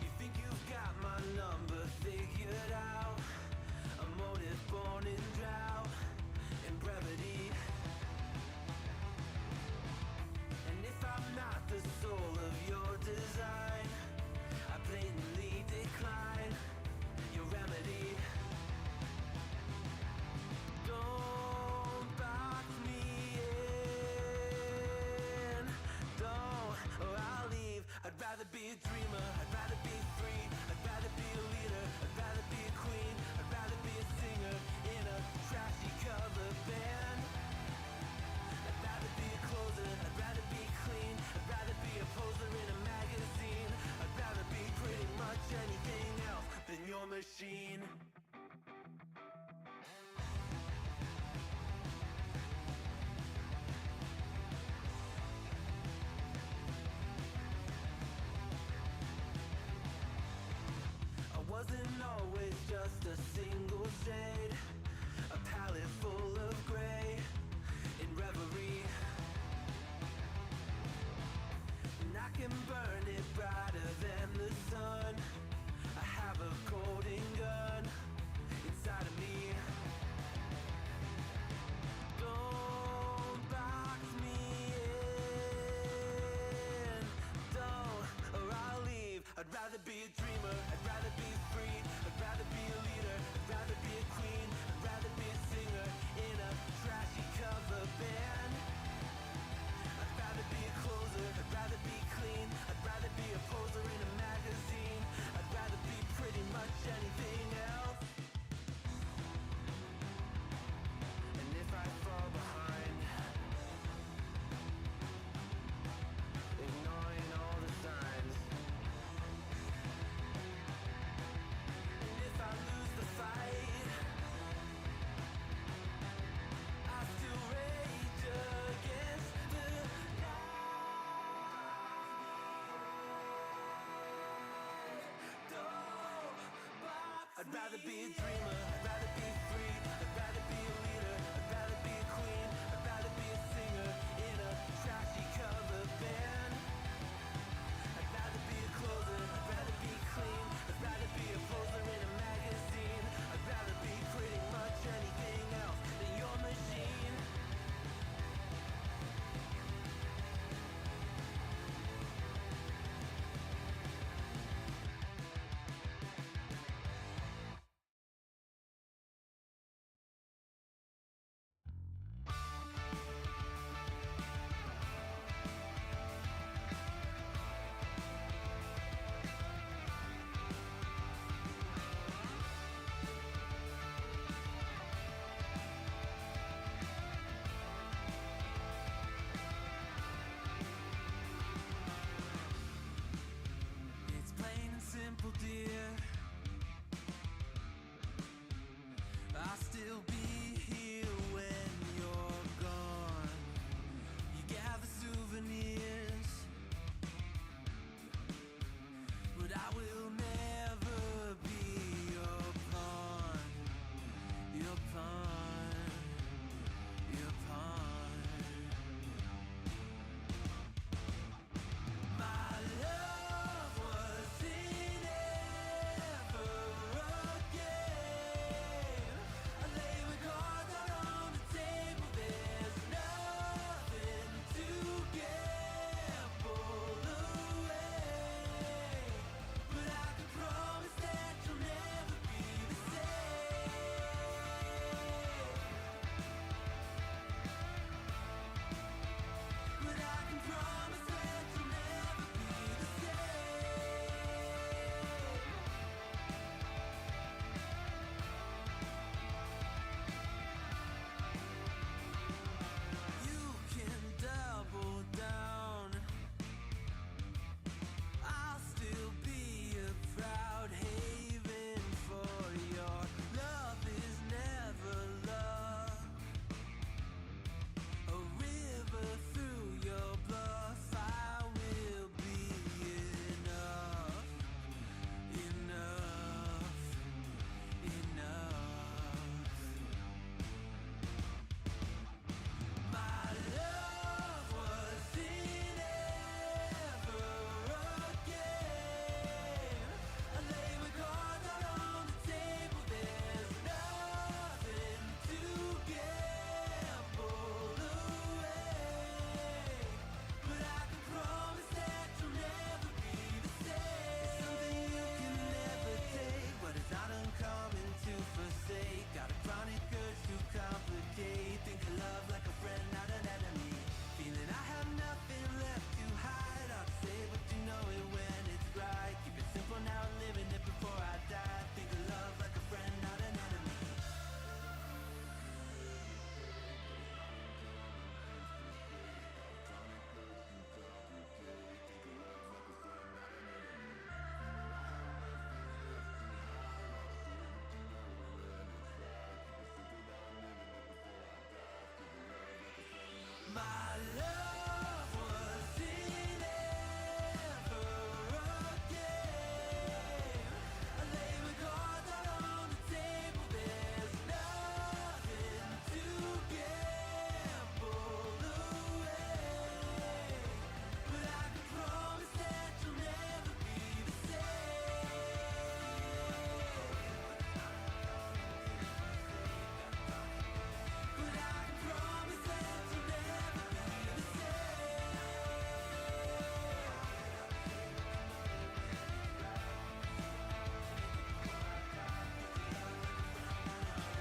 You think you've got my number figured out? A motive born in drought and brevity. And if I'm not the soul of your design, I blatantly decline your remedy. Don't box me in, don't, or I'll leave. I'd rather be a dreamer, I'd rather be free, I'd rather be a leader, I'd rather be a queen, I'd rather be a singer in a trashy cover band. I'd rather be a closer, I'd rather be clean, I'd rather be a poser in a magazine, I'd rather be pretty much anything else than your machine. Wasn't always just a single shade, a palette full of gray in reverie. And I can burn it brighter than the sun. I have a golden gun inside of me. Don't box me in, don't, or I'll leave. I'd rather be a dreamer, I'd rather be free, I'd rather be a leader, I'd rather be a queen, I'd rather be a singer in a trashy cover band. I'd rather be a closer, I'd rather be clean, I'd rather be a poser in a magazine, I'd rather be pretty much anything else. And if I fall behind, ignoring all the signs, if I lose the fight, I still rage against the night. Don't box I'd rather be a dreamer, I'd rather be free, I'd rather be a leader, I'd rather be a queen, I'd rather be a singer in a trashy cover band. I'd rather be a closer, I'd rather be clean, I'd rather be a poser in a magazine, I'd rather be pretty much anything else than your machine.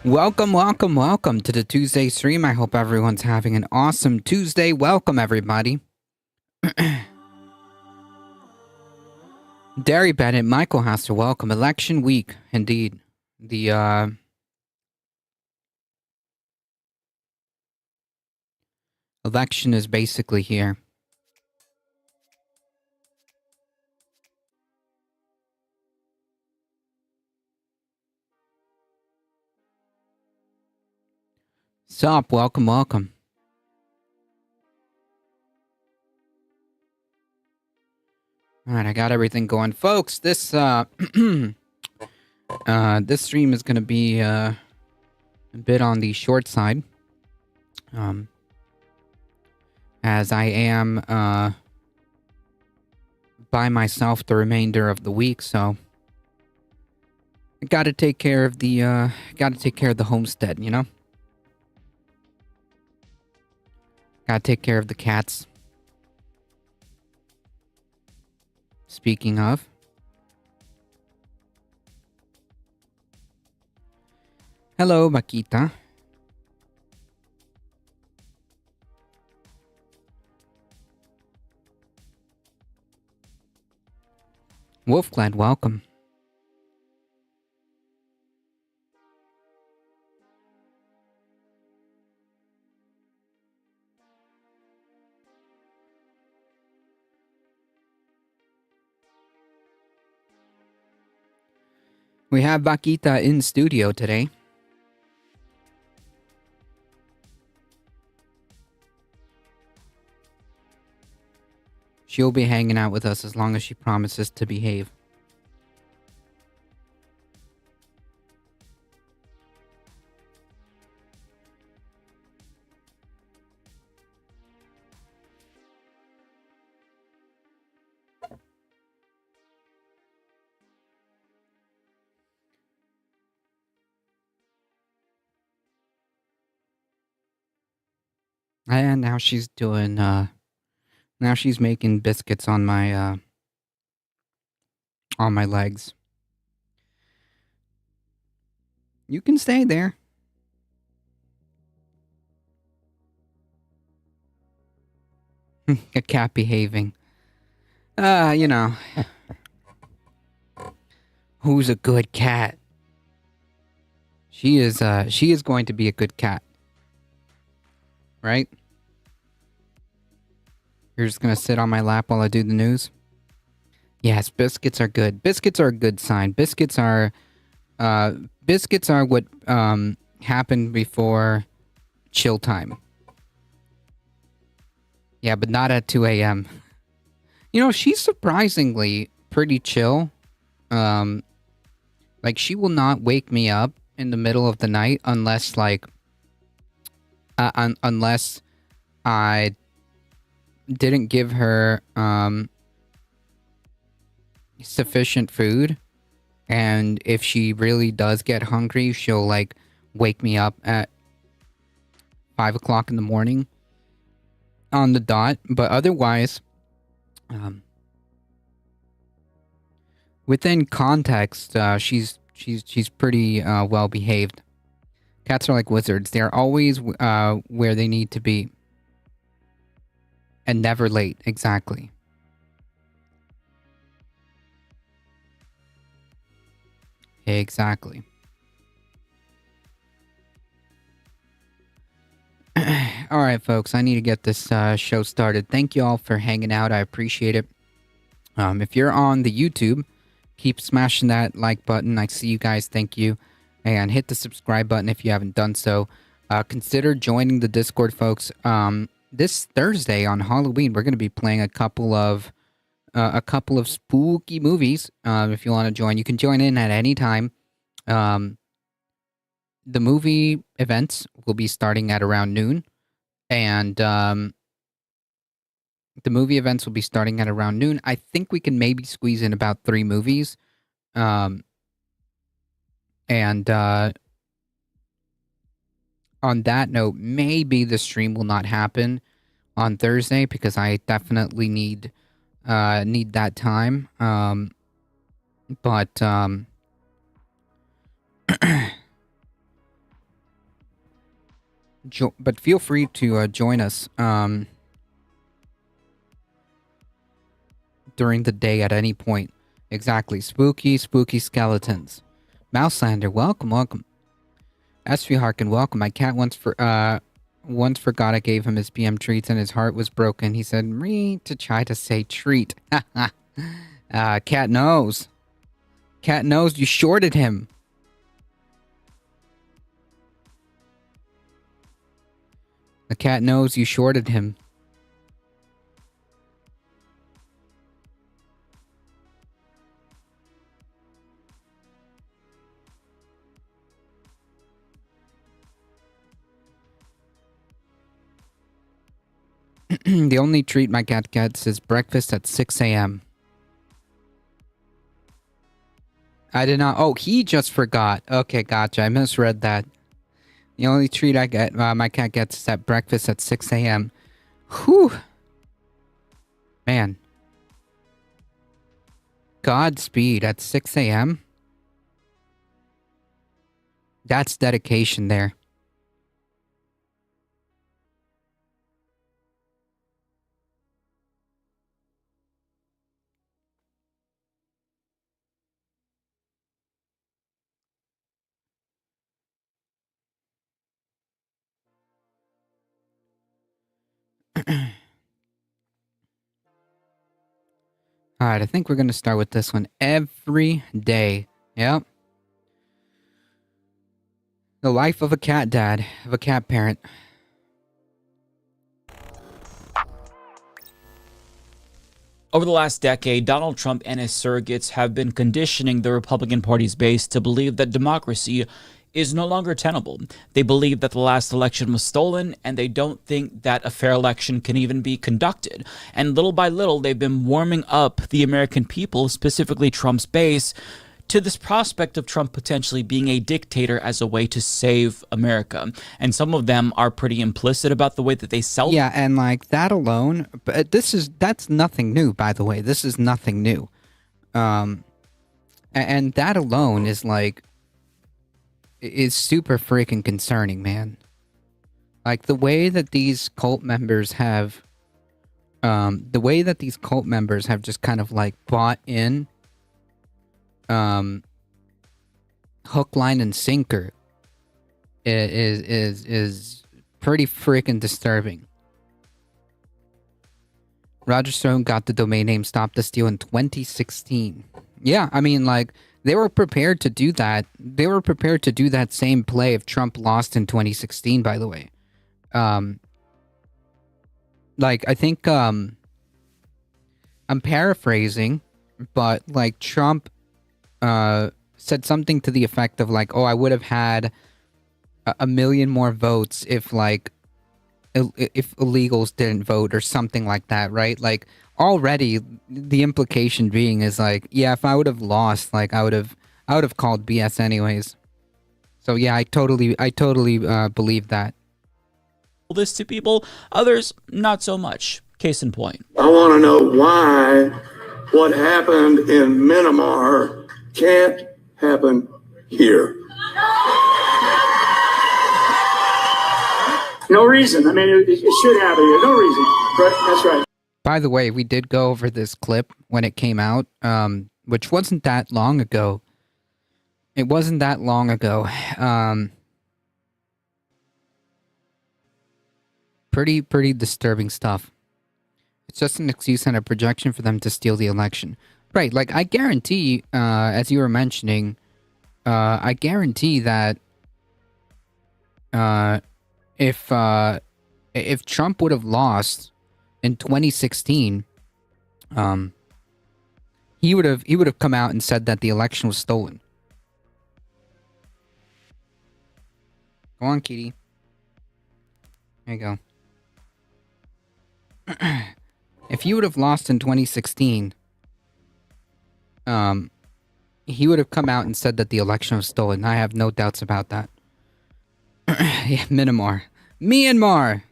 Welcome to the Tuesday stream. I hope everyone's having an awesome Tuesday. Welcome, everybody. Derry Bennett, Michael has to welcome. Election week, indeed. The election is basically here. Sup, welcome. Alright, I got everything going. Folks, this this stream is gonna be a bit on the short side. As I am by myself the remainder of the week, so I gotta take care of the homestead, you know? Gotta take care of the cats. Speaking of. Hello, Makita. Wolfglad, welcome. We have Bakita in studio today. She'll be hanging out with us as long as she promises to behave. And now she's doing, now she's making biscuits on my legs. You can stay there. A cat behaving. You know. Who's a good cat? She is going to be a good cat. Right? You're just gonna sit on my lap while I do the news? Yes, biscuits are good. Biscuits are a good sign. Biscuits are what happened before chill time. Yeah, but not at 2 a.m. You know, she's surprisingly pretty chill. Like, she will not wake me up in the middle of the night unless, like, unless I didn't give her sufficient food. And if she really does get hungry, she'll, like, wake me up at 5 o'clock in the morning on the dot. But otherwise, within context, she's pretty well behaved. Cats are like wizards. They're always where they need to be. And never late, exactly. Exactly. All right, folks, I need to get this show started. Thank you all for hanging out. I appreciate it. If you're on the YouTube, keep smashing that like button. I see you guys. Thank you. And hit the subscribe button if you haven't done so. Consider joining the Discord, folks. This Thursday on Halloween, we're going to be playing a couple of spooky movies. If you want to join, you can join in at any time. The movie events will be starting at around noon, and I think we can maybe squeeze in about 3 movies. On that note, maybe the stream will not happen on Thursday because I definitely need that time. But but feel free to join us during the day at any point. Exactly. Spooky skeletons. Mouselander, welcome. SV Harkin, welcome. My cat once forgot I gave him his BM treats and his heart was broken. He said, "Me to try to say treat." Cat knows. Cat knows you shorted him. The cat knows you shorted him. The only treat my cat gets is breakfast at 6 a.m. I did not... Oh, he just forgot. Okay, gotcha. I misread that. The only treat I get, my cat gets is at breakfast at 6 a.m. Whew. Man. Godspeed at 6 a.m.? That's dedication there. Alright, I think we're going to start with this one. Every day. Yep. The life of a cat dad, of a cat parent. Over the last decade, Donald Trump and his surrogates have been conditioning the Republican Party's base to believe that democracy is no longer tenable. They believe that the last election was stolen, and they don't think that a fair election can even be conducted. And little by little, they've been warming up the American people, specifically Trump's base, to this prospect of Trump potentially being a dictator as a way to save America. And some of them are pretty implicit about the way that they sell. Yeah, and like that alone, but that's nothing new, by the way. This is nothing new. And that alone is like, is super freaking concerning, man. Like the way that these cult members have, just kind of like bought in, hook, line, and sinker is pretty freaking disturbing. Roger Stone got the domain name Stop the Steal in 2016. Yeah, I mean, like, they were prepared to do that. They were prepared to do that same play if Trump lost in 2016, by the way. Like, I think, I'm paraphrasing, but, like, Trump said something to the effect of like, "Oh, I would have had a million more votes if like if illegals didn't vote," or something like that, right? Like already the implication being is like, yeah, if I would have lost, like I would have called BS anyways. So yeah, I totally believe that. This to people, others not so much. Case in point. I want to know why what happened in Myanmar can't happen here. No reason. I mean, it should happen here. No reason. Right? That's right. By the way, we did go over this clip when it came out, which wasn't that long ago. It wasn't that long ago. Pretty disturbing stuff. It's just an excuse and a projection for them to steal the election. Right, like, I guarantee, as you were mentioning, I guarantee that, if Trump would have lost in 2016, he would have come out and said that the election was stolen. Go on, Kitty. There you go. If he would have lost in 2016, he would have come out and said that the election was stolen. I have no doubts about that. Yeah, Myanmar.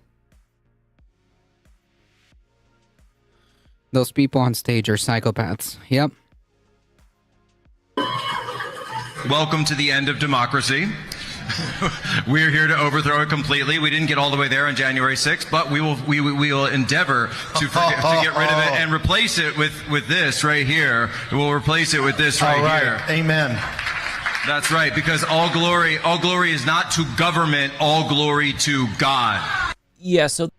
Those people on stage are psychopaths. Yep. Welcome to the end of democracy. We're here to overthrow it completely. We didn't get all the way there on January 6th, but we will endeavor to get rid of it and replace it with this right here. We'll replace it with this right here. Amen. That's right, because all glory is not to government, all glory to God. Yeah, so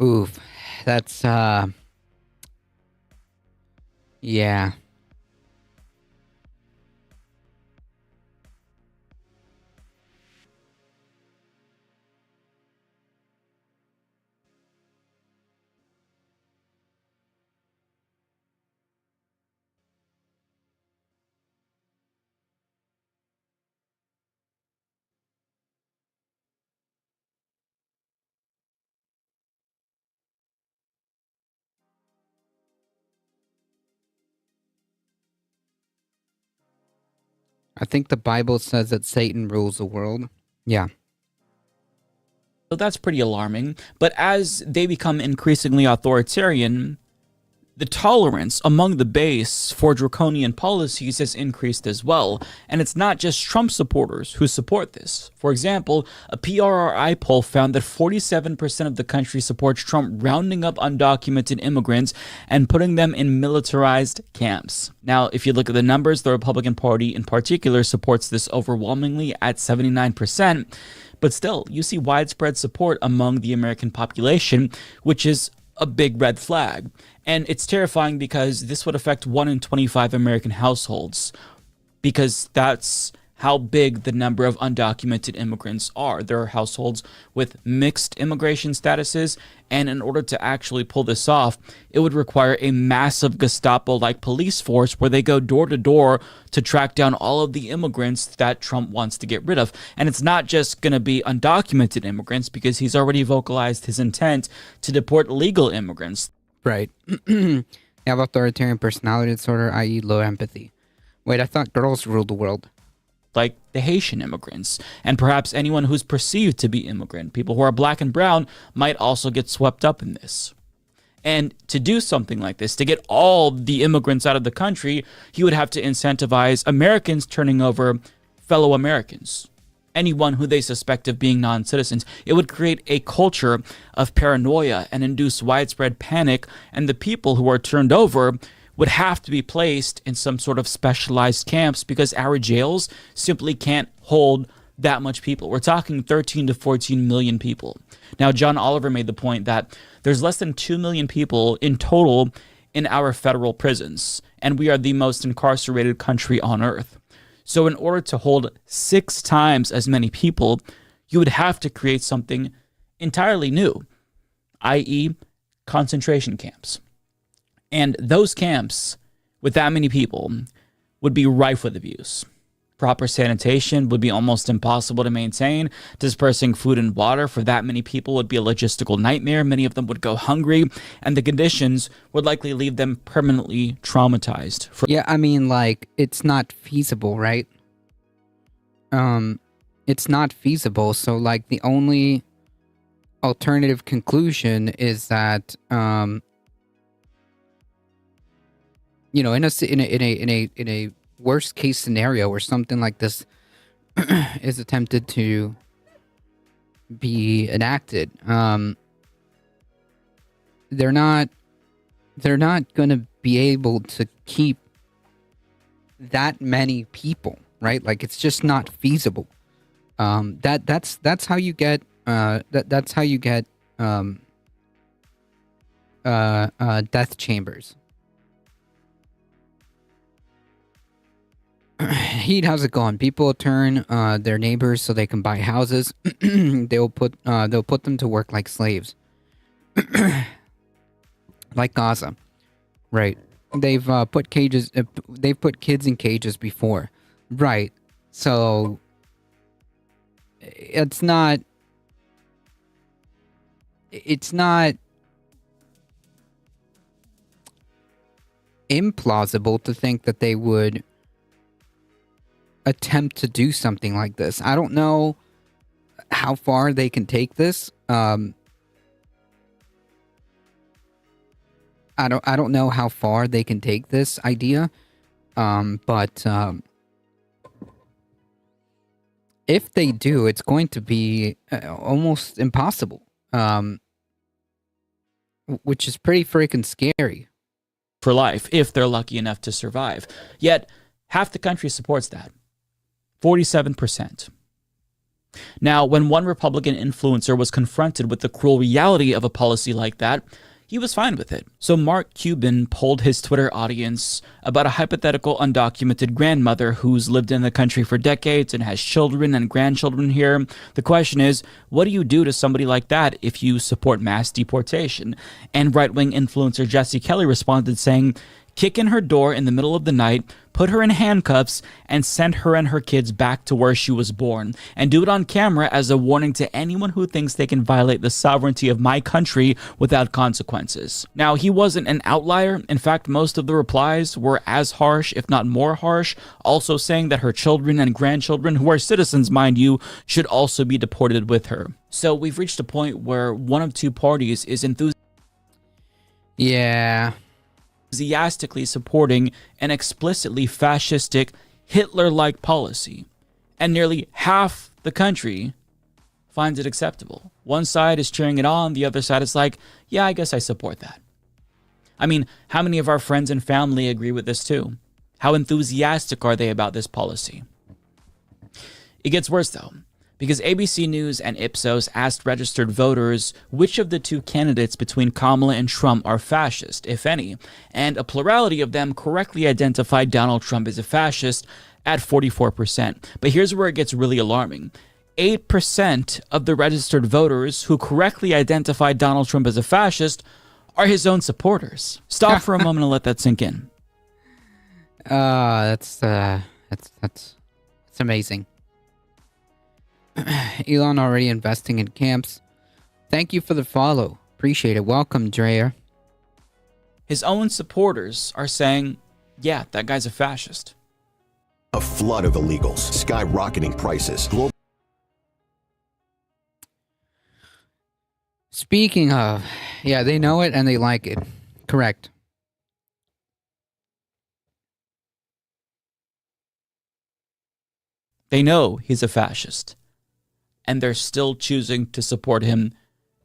Oof. That's yeah. I think the Bible says that Satan rules the world. Yeah. So that's pretty alarming. But as they become increasingly authoritarian, the tolerance among the base for draconian policies has increased as well. And it's not just Trump supporters who support this. For example, a PRRI poll found that 47% of the country supports Trump rounding up undocumented immigrants and putting them in militarized camps. Now, if you look at the numbers, the Republican Party in particular supports this overwhelmingly at 79%. But still, you see widespread support among the American population, which is a big red flag. And it's terrifying because this would affect 1 in 25 American households, because that's how big the number of undocumented immigrants are. There are households with mixed immigration statuses, and in order to actually pull this off, it would require a massive Gestapo-like police force where they go door to door to track down all of the immigrants that Trump wants to get rid of. And it's not just going to be undocumented immigrants, because he's already vocalized his intent to deport legal immigrants. Right. They have authoritarian personality disorder, i.e. low empathy. Wait, I thought girls ruled the world. Like the Haitian immigrants, and perhaps anyone who's perceived to be immigrant. People who are black and brown might also get swept up in this. And to do something like this, to get all the immigrants out of the country, he would have to incentivize Americans turning over fellow Americans, anyone who they suspect of being non-citizens. It would create a culture of paranoia and induce widespread panic, and the people who are turned over would have to be placed in some sort of specialized camps, because our jails simply can't hold that much people. We're talking 13 to 14 million people. Now, John Oliver made the point that there's less than 2 million people in total in our federal prisons, and we are the most incarcerated country on earth. So in order to hold 6 times as many people, you would have to create something entirely new, i.e. concentration camps. And those camps, with that many people, would be rife with abuse. Proper sanitation would be almost impossible to maintain. Dispersing food and water for that many people would be a logistical nightmare. Many of them would go hungry, and the conditions would likely leave them permanently traumatized. Yeah, I mean, like, it's not feasible, right? It's not feasible, so, like, the only alternative conclusion is that, you know, in a worst case scenario where something like this is attempted to be enacted, they're not going to be able to keep that many people, right? Like, it's just not feasible. That's how you get that's how you get death chambers. Heat, how's it going? People turn their neighbors so they can buy houses. they'll put them to work like slaves, like Gaza, right? They've put cages. They've put kids in cages before, right? So it's not implausible to think that they would attempt to do something like this. I don't know how far they can take this. I don't know how far they can take this idea. But if they do, it's going to be almost impossible, which is pretty freaking scary. For life, if they're lucky enough to survive. Yet, half the country supports that. 47%. Now, when one Republican influencer was confronted with the cruel reality of a policy like that, he was fine with it. So Mark Cuban polled his Twitter audience about a hypothetical undocumented grandmother who's lived in the country for decades and has children and grandchildren here. The question is, what do you do to somebody like that if you support mass deportation? And right-wing influencer Jesse Kelly responded saying, kick in her door in the middle of the night, put her in handcuffs, and send her and her kids back to where she was born. And do it on camera as a warning to anyone who thinks they can violate the sovereignty of my country without consequences. Now, he wasn't an outlier. In fact, most of the replies were as harsh, if not more harsh, also saying that her children and grandchildren, who are citizens, mind you, should also be deported with her. So we've reached a point where one of two parties is enthusiastically supporting an explicitly fascistic, Hitler-like policy, and nearly half the country finds it acceptable. One side is cheering it on, the other side is like, yeah, I guess I support that. I mean, how many of our friends and family agree with this too? How enthusiastic are they about this policy? It gets worse though, because ABC News and Ipsos asked registered voters which of the two candidates between Kamala and Trump are fascist, if any, and a plurality of them correctly identified Donald Trump as a fascist at 44%. But here's where it gets really alarming. 8% of the registered voters who correctly identified Donald Trump as a fascist are his own supporters. Stop for a moment and let that sink in. That's amazing. Elon already investing in camps. Thank you for the follow. Appreciate it. Welcome, Dreyer. His own supporters are saying, yeah, that guy's a fascist. A flood of illegals, skyrocketing prices. Speaking of, yeah, they know it and they like it. Correct. They know he's a fascist, and they're still choosing to support him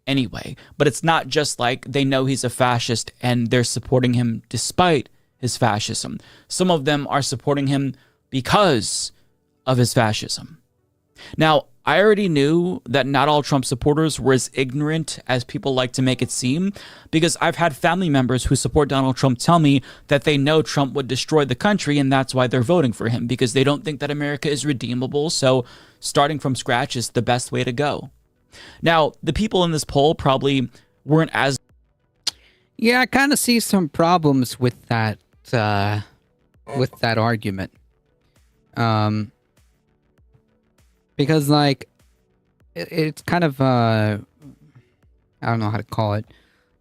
anyway. But it's not just like they know he's a fascist and they're supporting him despite his fascism. Some of them are supporting him because of his fascism. Now, I already knew that not all Trump supporters were as ignorant as people like to make it seem, because I've had family members who support Donald Trump tell me that they know Trump would destroy the country and that's why they're voting for him, because they don't think that America is redeemable, so starting from scratch is the best way to go. Now, the people in this poll probably weren't as... Yeah, I kind of see some problems with that argument. Because, like, it's kind of, I don't know how to call it.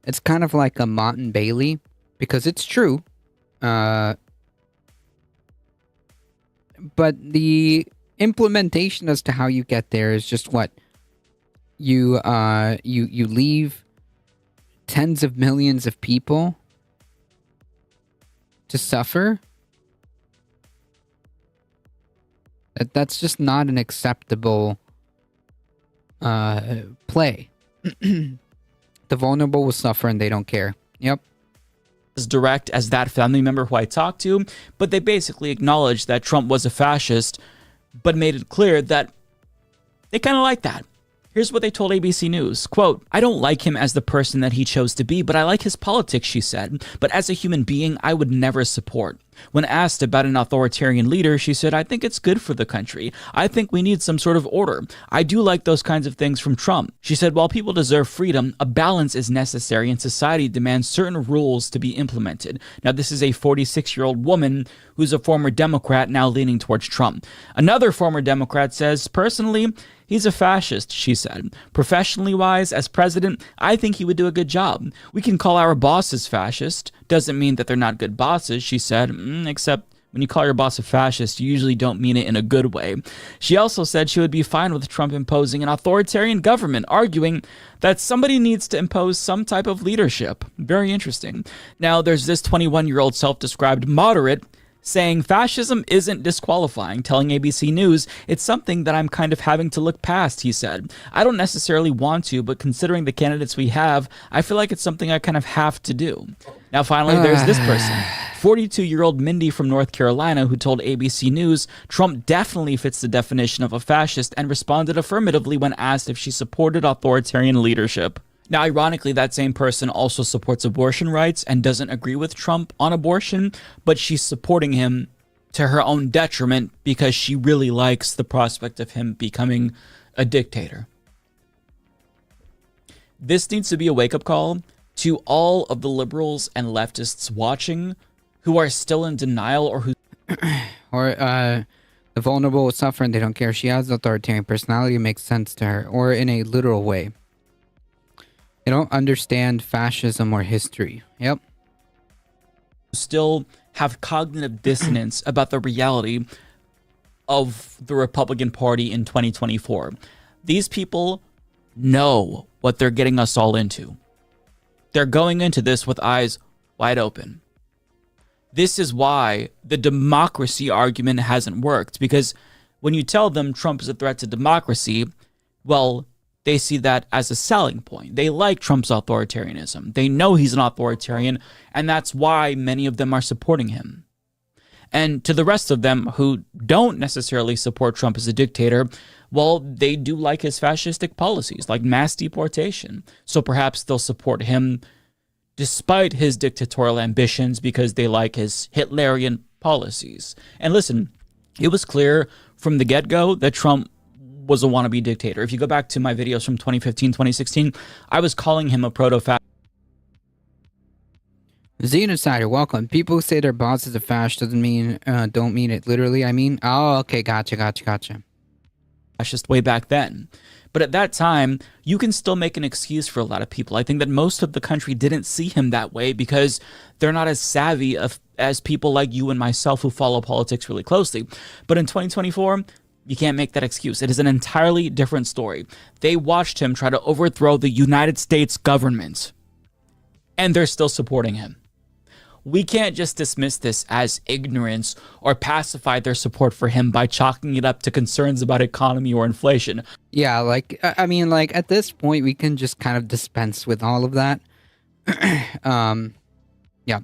It's kind of like a Mott and Bailey, because it's true. But the implementation as to how you get there is just what? You leave tens of millions of people to suffer? That's just not an acceptable play. The vulnerable will suffer and they don't care. Yep. As direct as that family member who I talked to, but they basically acknowledged that Trump was a fascist, but made it clear that they kind of like that. Here's what they told ABC News. Quote, "I don't like him as the person that he chose to be, but I like his politics," she said. "But as a human being, I would never support." When asked about an authoritarian leader, she said, "I think it's good for the country. I think we need some sort of order. I do like those kinds of things from Trump." She said, "While people deserve freedom, a balance is necessary and society demands certain rules to be implemented." Now, this is a 46-year-old woman who's a former Democrat now leaning towards Trump. Another former Democrat says, "Personally, he's a fascist," she said. "Professionally wise, as president, I think he would do a good job. We can call our bosses fascist. Doesn't mean that they're not good bosses," she said, "except when you call your boss a fascist, you usually don't mean it in a good way." She also said she would be fine with Trump imposing an authoritarian government, arguing that somebody needs to impose some type of leadership. Very interesting. Now, there's this 21-year-old self-described moderate saying fascism isn't disqualifying, telling ABC News, "It's something that I'm kind of having to look past," he said. "I don't necessarily want to, but considering the candidates we have, I feel like it's something I kind of have to do." Now, finally, there's this person, 42-year-old Mindy from North Carolina, who told ABC News Trump definitely fits the definition of a fascist and responded affirmatively when asked if she supported authoritarian leadership. Now, ironically, that same person also supports abortion rights and doesn't agree with Trump on abortion, but she's supporting him to her own detriment because she really likes the prospect of him becoming a dictator. This needs to be a wake-up call to all of the liberals and leftists watching who are still in denial or who... The vulnerable suffering, they don't care. She has authoritarian personality, it makes sense to her. Or in a literal way. They don't understand fascism or history. Yep. Still have cognitive dissonance about the reality of the Republican Party in 2024. These people know what they're getting us all into. They're going into this with eyes wide open. This is why the democracy argument hasn't worked, because when you tell them Trump is a threat to democracy, well, they see that as a selling point. They like Trump's authoritarianism. They know he's an authoritarian, and that's why many of them are supporting him. And to the rest of them who don't necessarily support Trump as a dictator, well, they do like his fascistic policies, like mass deportation. So perhaps they'll support him despite his dictatorial ambitions because they like his Hitlerian policies. And listen, it was clear from the get-go that Trump was a wannabe dictator. If you go back to my videos from 2015, 2016, I was calling him a proto-fascist. Xenocider, welcome. People who say their boss is a fascist doesn't mean, don't mean it literally, I mean. Oh, okay, gotcha. Fascist way back then. But at that time, you can still make an excuse for a lot of people. I think that most of the country didn't see him that way because they're not as savvy as people like you and myself who follow politics really closely. But in 2024, you can't make that excuse. It is an entirely different story. They watched him try to overthrow the United States government, and they're still supporting him. We can't just dismiss this as ignorance or pacify their support for him by chalking it up to concerns about economy or inflation. Yeah, like, I mean, like, at this point, we can just kind of dispense with all of that. Yeah.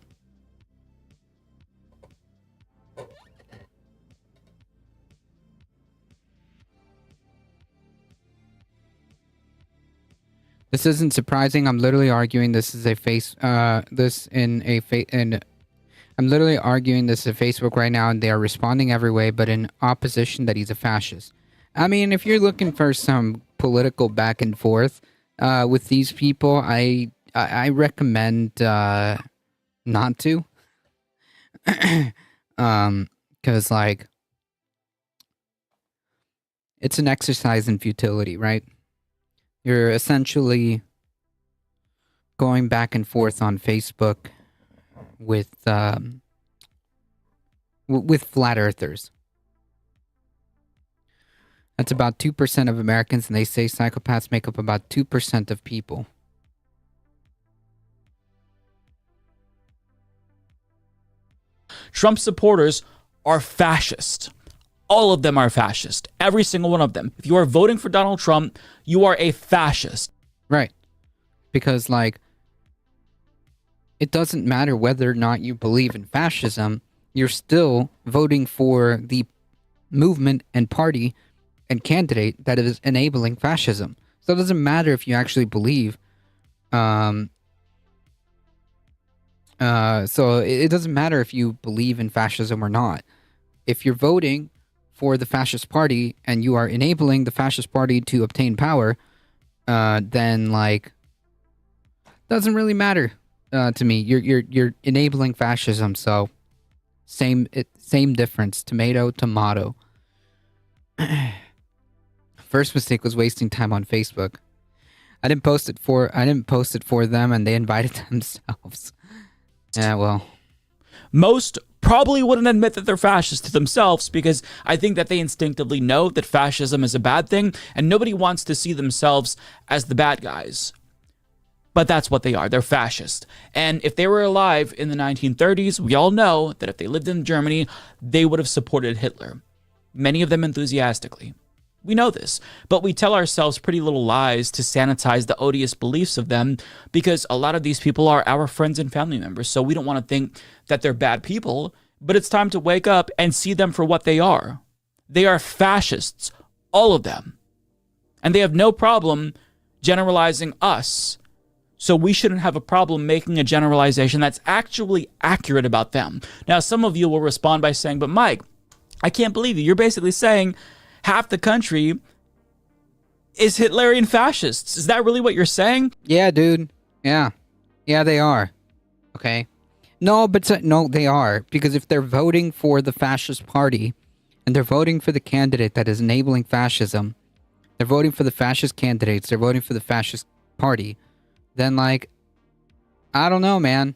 This isn't surprising. I'm literally arguing this is a I'm literally arguing this at Facebook right now, and they are responding every way, but in opposition that he's a fascist. I mean, if you're looking for some political back and forth with these people, I recommend not to, because like it's an exercise in futility, right? You're essentially going back and forth on Facebook with flat earthers. That's about 2% of Americans, and they say psychopaths make up about 2% of people. Trump supporters are fascist. All of them are fascist. Every single one of them. If you are voting for Donald Trump, you are a fascist. Right. Because, like, it doesn't matter whether or not you believe in fascism, you're still voting for the movement and party and candidate that is enabling fascism. So it doesn't matter if you actually believe. So it doesn't matter if you believe in fascism or not. If you're voting for the fascist party and you are enabling the fascist party to obtain power, then like doesn't really matter to me. You're enabling fascism, so same difference. Tomato. First mistake was wasting time on Facebook. I didn't post it for them, and they invited themselves. Yeah, well, most probably wouldn't admit that they're fascist to themselves because I think that they instinctively know that fascism is a bad thing and nobody wants to see themselves as the bad guys. But that's what they are. They're fascist. And if they were alive in the 1930s, we all know that if they lived in Germany, they would have supported Hitler. Many of them enthusiastically. We know this, but we tell ourselves pretty little lies to sanitize the odious beliefs of them because a lot of these people are our friends and family members, so we don't want to think that they're bad people, but it's time to wake up and see them for what they are. They are fascists, all of them. And they have no problem generalizing us, so we shouldn't have a problem making a generalization that's actually accurate about them. Now, some of you will respond by saying, but Mike, I can't believe you. You're basically saying half the country is Hitlerian fascists. Is that really what you're saying? Yeah, dude. Yeah, they are. Okay. No, they are. Because if they're voting for the fascist party and they're voting for the candidate that is enabling fascism, they're voting for the fascist candidates, they're voting for the fascist party, then, like, I don't know, man.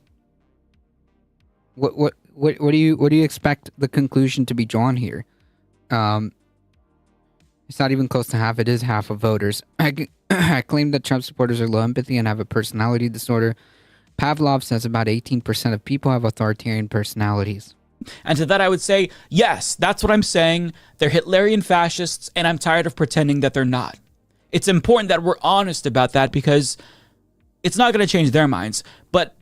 What do you expect the conclusion to be drawn here? It's not even close to half. It is half of voters. I claim that Trump supporters are low empathy and have a personality disorder. Pavlov says about 18% of people have authoritarian personalities. And to that I would say, yes, that's what I'm saying. They're Hitlerian fascists, and I'm tired of pretending that they're not. It's important that we're honest about that because it's not going to change their minds, but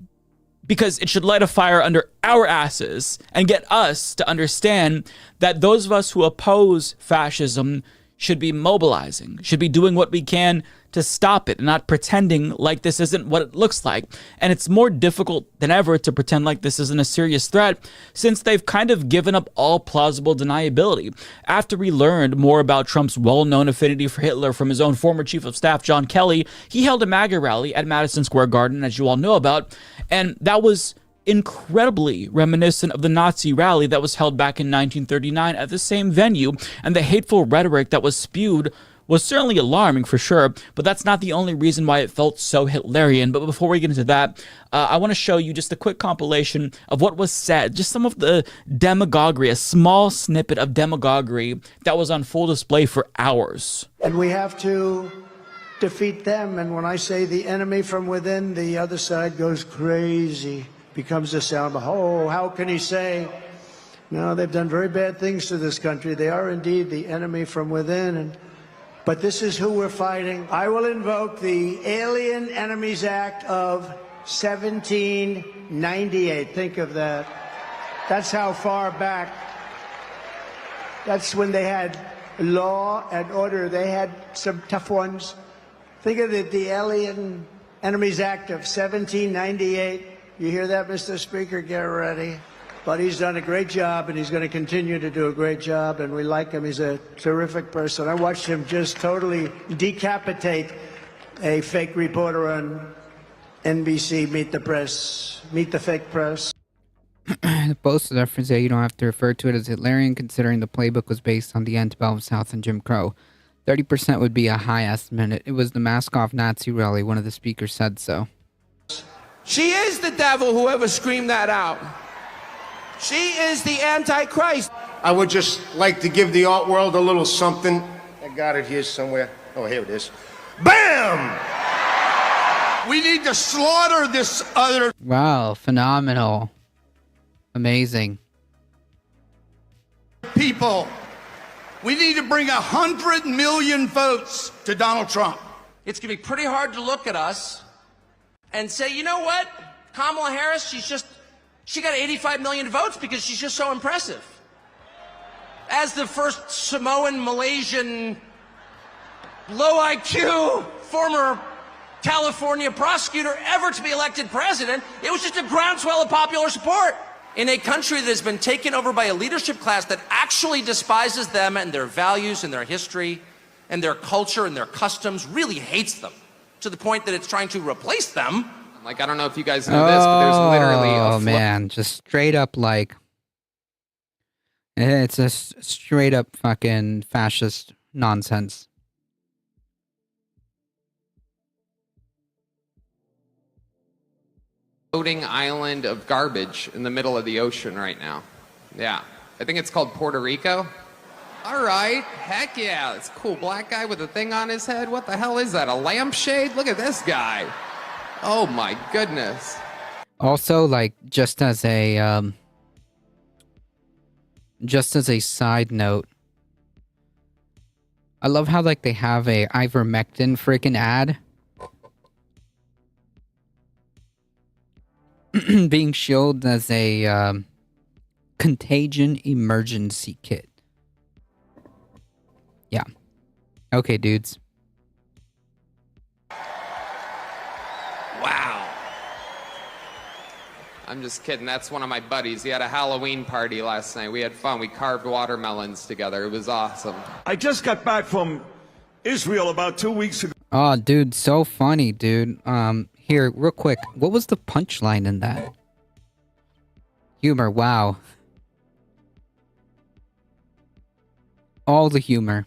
because it should light a fire under our asses and get us to understand that those of us who oppose fascism should be mobilizing, should be doing what we can to stop it and not pretending like this isn't what it looks like. And it's more difficult than ever to pretend like this isn't a serious threat since they've kind of given up all plausible deniability. After we learned more about Trump's well-known affinity for Hitler from his own former chief of staff, John Kelly, he held a MAGA rally at Madison Square Garden, as you all know about, and that was incredibly reminiscent of the Nazi rally that was held back in 1939 at the same venue, and the hateful rhetoric that was spewed was certainly alarming for sure, but that's not the only reason why it felt so Hitlerian. But before we get into that, I want to show you just a quick compilation of what was said, just some of the demagoguery, a small snippet of demagoguery that was on full display for hours. And we have to defeat them, and when I say the enemy from within, the other side goes crazy, becomes a sound, oh, how can he say? No, they've done very bad things to this country. They are indeed the enemy from within, but this is who we're fighting. I will invoke the Alien Enemies Act of 1798. Think of that. That's how far back. That's when they had law and order. They had some tough ones. Think of it, the Alien Enemies Act of 1798. You hear that, Mr. Speaker? Get ready. But he's done a great job, and he's going to continue to do a great job, and we like him. He's a terrific person. I watched him just totally decapitate a fake reporter on NBC, Meet the Press, Meet the Fake Press. The post reference that you don't have to refer to it as Hitlerian, considering the playbook was based on the antebellum South and Jim Crow. 30% would be a high estimate. It was the mask-off Nazi rally. One of the speakers said so. She is the devil, whoever screamed that out. She is the Antichrist. I would just like to give the art world a little something. I got it here somewhere. Oh, here it is. Bam! We need to slaughter this other... Wow, phenomenal. Amazing. People. We need to bring 100 million votes to Donald Trump. It's going to be pretty hard to look at us and say, you know what? Kamala Harris, she got 85 million votes because she's just so impressive. As the first Samoan, Malaysian, low IQ, former California prosecutor ever to be elected president, it was just a groundswell of popular support. In a country that has been taken over by a leadership class that actually despises them and their values and their history and their culture and their customs, really hates them, to the point that it's trying to replace them. Like, I don't know if you guys know this, but there's literally Oh, man. Just straight up, like... It's a straight up fucking fascist nonsense. floating island of garbage in the middle of the ocean right now. Yeah. I think it's called Puerto Rico. All right. Heck yeah. It's a cool black guy with a thing on his head. What the hell is that? A lampshade? Look at this guy. Oh my goodness. Also, like, just as a side note, I love how like they have a ivermectin freaking ad being showed as a contagion emergency kit. Yeah. Okay, dudes. Wow. I'm just kidding. That's one of my buddies. He had a Halloween party last night. We had fun. We carved watermelons together. It was awesome. I just got back from Israel about 2 weeks ago. Oh, dude, so funny, dude. Here, real quick. What was the punchline in that? Humor, wow. All the humor.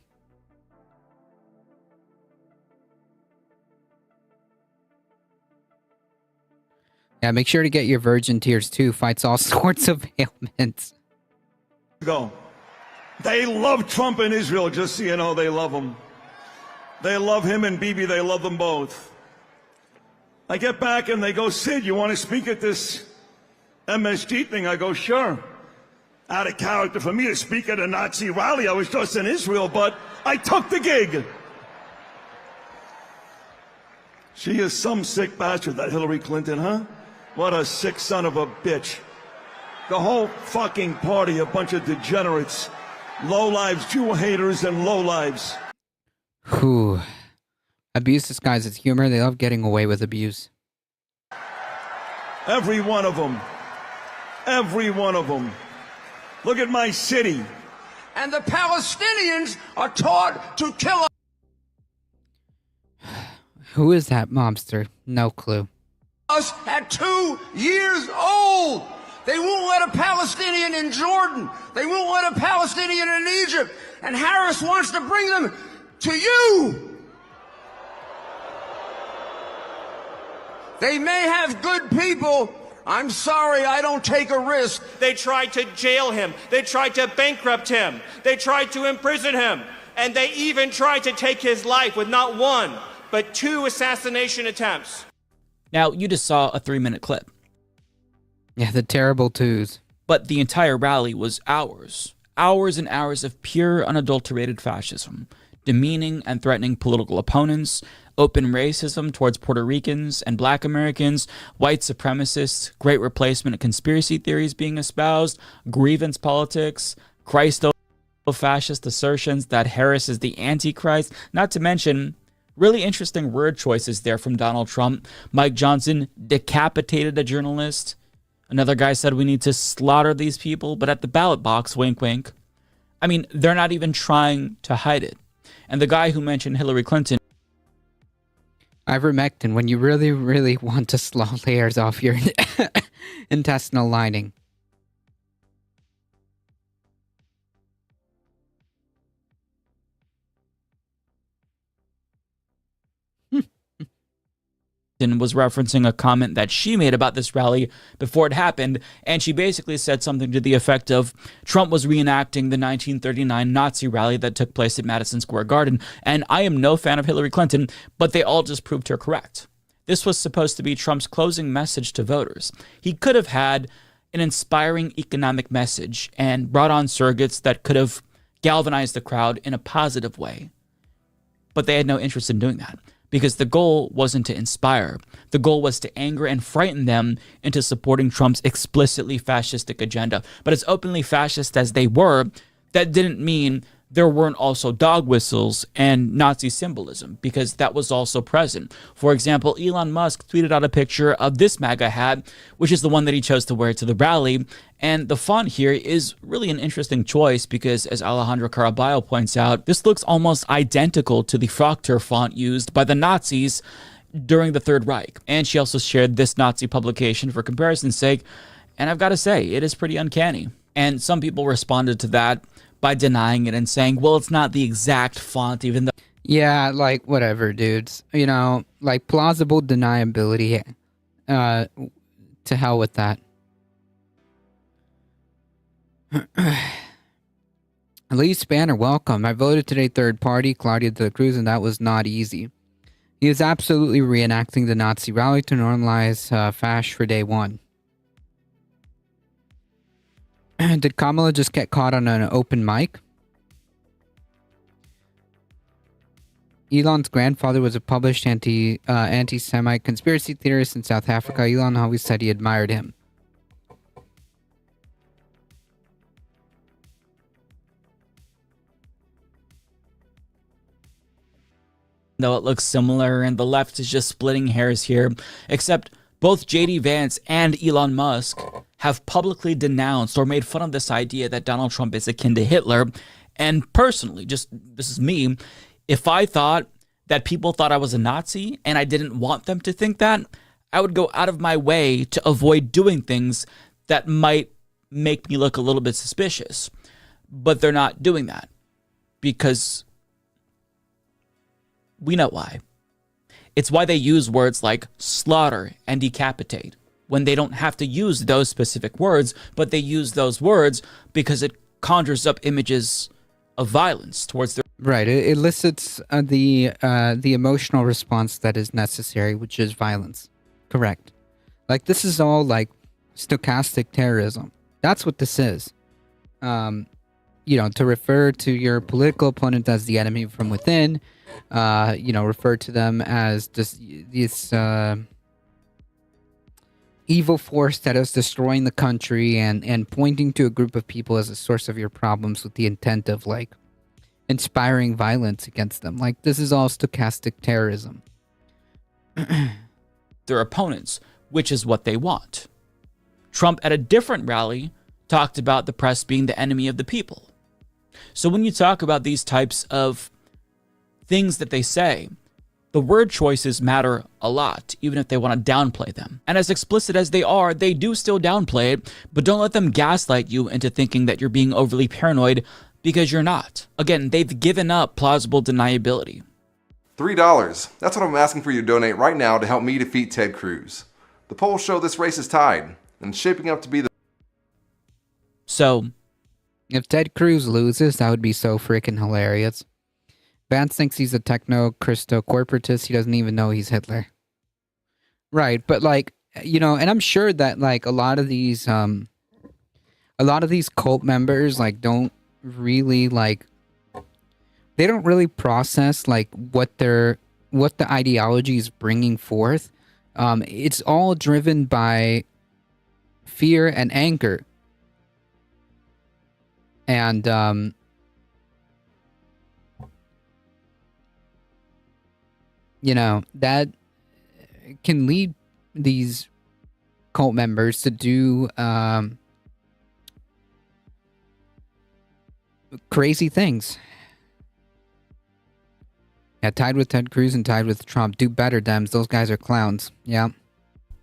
Yeah, make sure to get your virgin tears too. Fights all sorts of ailments. Go. They love Trump in Israel, just so you know, they love him. They love him and Bibi, they love them both. I get back and they go, Sid, you want to speak at this MSG thing? I go, sure. Out of character for me to speak at a Nazi rally. I was just in Israel, but I took the gig. She is some sick bastard, that Hillary Clinton, huh? What a sick son of a bitch. The whole fucking party, a bunch of degenerates. Lowlives, Jew haters, and lowlives. Whew. Abuse disguises humor. They love getting away with abuse. Every one of them. Every one of them. Look at my city. And the Palestinians are taught to kill Who is that mobster? No clue. us at 2 years old. They won't let a Palestinian in Jordan. They won't let a Palestinian in Egypt. And Harris wants to bring them to you. They may have good people. I'm sorry, I don't take a risk. They tried to jail him. They tried to bankrupt him. They tried to imprison him. And they even tried to take his life with not one, but 2 assassination attempts. Now, you just saw a 3-minute clip. Yeah, the terrible twos. But the entire rally was hours. Hours and hours of pure, unadulterated fascism. Demeaning and threatening political opponents, open racism towards Puerto Ricans and Black Americans, white supremacists, great replacement conspiracy theories being espoused, grievance politics, Christo-fascist assertions that Harris is the Antichrist, not to mention really interesting word choices there from Donald Trump. Mike Johnson decapitated a journalist. Another guy said we need to slaughter these people, but at the ballot box, wink, wink. I mean, they're not even trying to hide it. And the guy who mentioned Hillary Clinton. Ivermectin, when you really, really want to slaw layers off your intestinal lining. Was referencing a comment that she made about this rally before it happened, and she basically said something to the effect of Trump was reenacting the 1939 Nazi rally that took place at Madison Square Garden, and I am no fan of Hillary Clinton, but they all just proved her correct. This was supposed to be Trump's closing message to voters. He could have had an inspiring economic message and brought on surrogates that could have galvanized the crowd in a positive way, but they had no interest in doing that. Because the goal wasn't to inspire. The goal was to anger and frighten them into supporting Trump's explicitly fascistic agenda. But as openly fascist as they were, that didn't mean there weren't also dog whistles and Nazi symbolism, because that was also present. For example, Elon Musk tweeted out a picture of this MAGA hat, which is the one that he chose to wear to the rally. And the font here is really an interesting choice because, as Alejandro Caraballo points out, this looks almost identical to the Fraktur font used by the Nazis during the Third Reich. And she also shared this Nazi publication for comparison's sake, and I've got to say, it is pretty uncanny. And some people responded to that by denying it and saying, well, it's not the exact font, even though... Yeah, like, whatever, dudes. You know, like, plausible deniability. To hell with that. Lee Spanner, welcome. I voted today third party, Claudia de la Cruz, and that was not easy. He is absolutely reenacting the Nazi rally to normalize fash for day one. Did Kamala just get caught on an open mic? Elon's grandfather was a published anti-Semite conspiracy theorist in South Africa. Elon always said he admired him. Though it looks similar, and the left is just splitting hairs here, except both JD Vance and Elon Musk have publicly denounced or made fun of this idea that Donald Trump is akin to Hitler. And personally, just this is me, if I thought that people thought I was a Nazi and I didn't want them to think that, I would go out of my way to avoid doing things that might make me look a little bit suspicious. But they're not doing that because we know why. It's why they use words like slaughter and decapitate when they don't have to use those specific words, but they use those words because it conjures up images of violence towards their... Right. It elicits the emotional response that is necessary, which is violence. Correct. Like, this is all like stochastic terrorism. That's what this is. To refer to your political opponent as the enemy from within, refer to them as this evil force that is destroying the country and pointing to a group of people as a source of your problems with the intent of, like, inspiring violence against them. Like, this is all stochastic terrorism. Their opponents, which is what they want. Trump, at a different rally, talked about the press being the enemy of the people. So when you talk about these types of things that they say, the word choices matter a lot, even if they want to downplay them. And as explicit as they are, they do still downplay it, but don't let them gaslight you into thinking that you're being overly paranoid, because you're not. Again, they've given up plausible deniability. $3. That's what I'm asking for you to donate right now to help me defeat Ted Cruz. The polls show this race is tied, and it's shaping up to be the... So, if Ted Cruz loses, that would be so freaking hilarious. Vance thinks he's a techno-Christo corporatist. He doesn't even know he's Hitler. Right, but like, and I'm sure that like a lot of these cult members like don't really like, they don't really process like what the ideology is bringing forth. It's all driven by fear and anger. And that can lead these cult members to do crazy things. Yeah, tied with Ted Cruz and tied with Trump. Do better, Dems. Those guys are clowns. Yeah.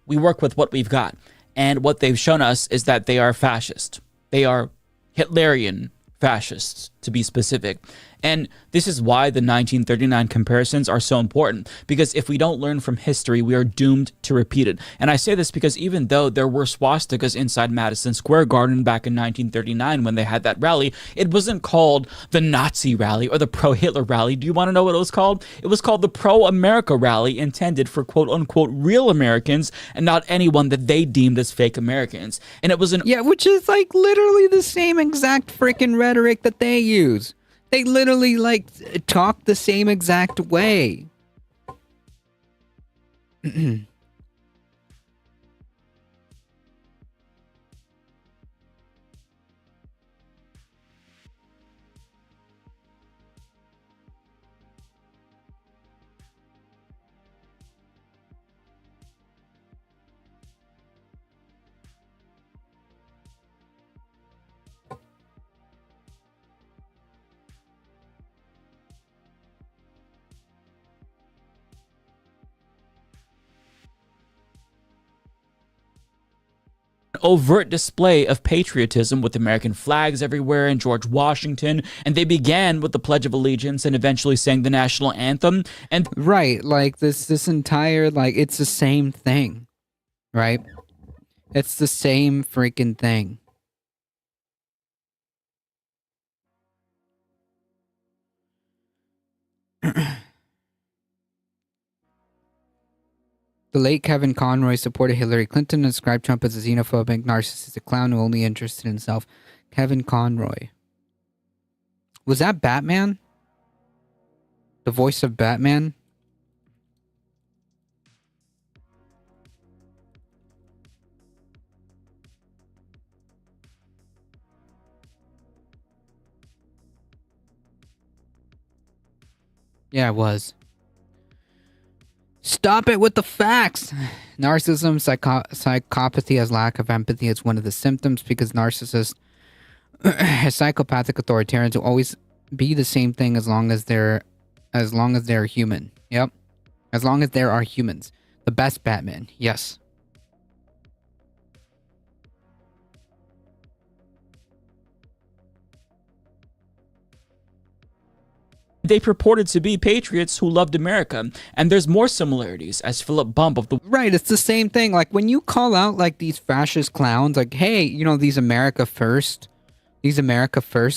We work with what we've got. And what they've shown us is that they are fascist. They are Hitlerian fascists, to be specific. And this is why the 1939 comparisons are so important, because if we don't learn from history, we are doomed to repeat it. And I say this because even though there were swastikas inside Madison Square Garden back in 1939 when they had that rally, it wasn't called the Nazi rally or the pro-Hitler rally. Do you want to know what it was called? It was called the pro-America rally, intended for quote-unquote real Americans and not anyone that they deemed as fake Americans. And it was which is like literally the same exact freaking rhetoric that they use. They literally, like, talk the same exact way. overt display of patriotism with American flags everywhere and George Washington, and they began with the Pledge of Allegiance and eventually sang the national anthem. And right, like this entire, like, it's the same thing, right? It's the same freaking thing. The late Kevin Conroy supported Hillary Clinton and described Trump as a xenophobic, narcissistic clown who only interested in himself. Kevin Conroy. Was that Batman? The voice of Batman? Yeah, it was. Stop it with the facts! Narcissism, psychopathy as lack of empathy is one of the symptoms because narcissists psychopathic authoritarians will always be the same thing as long as they're human. Yep. As long as there are humans. The best Batman. Yes. They purported to be patriots who loved America, and there's more similarities, as Philip Bump of the... Right, it's the same thing. Like, when you call out, like, these fascist clowns, like, hey, you know, these America First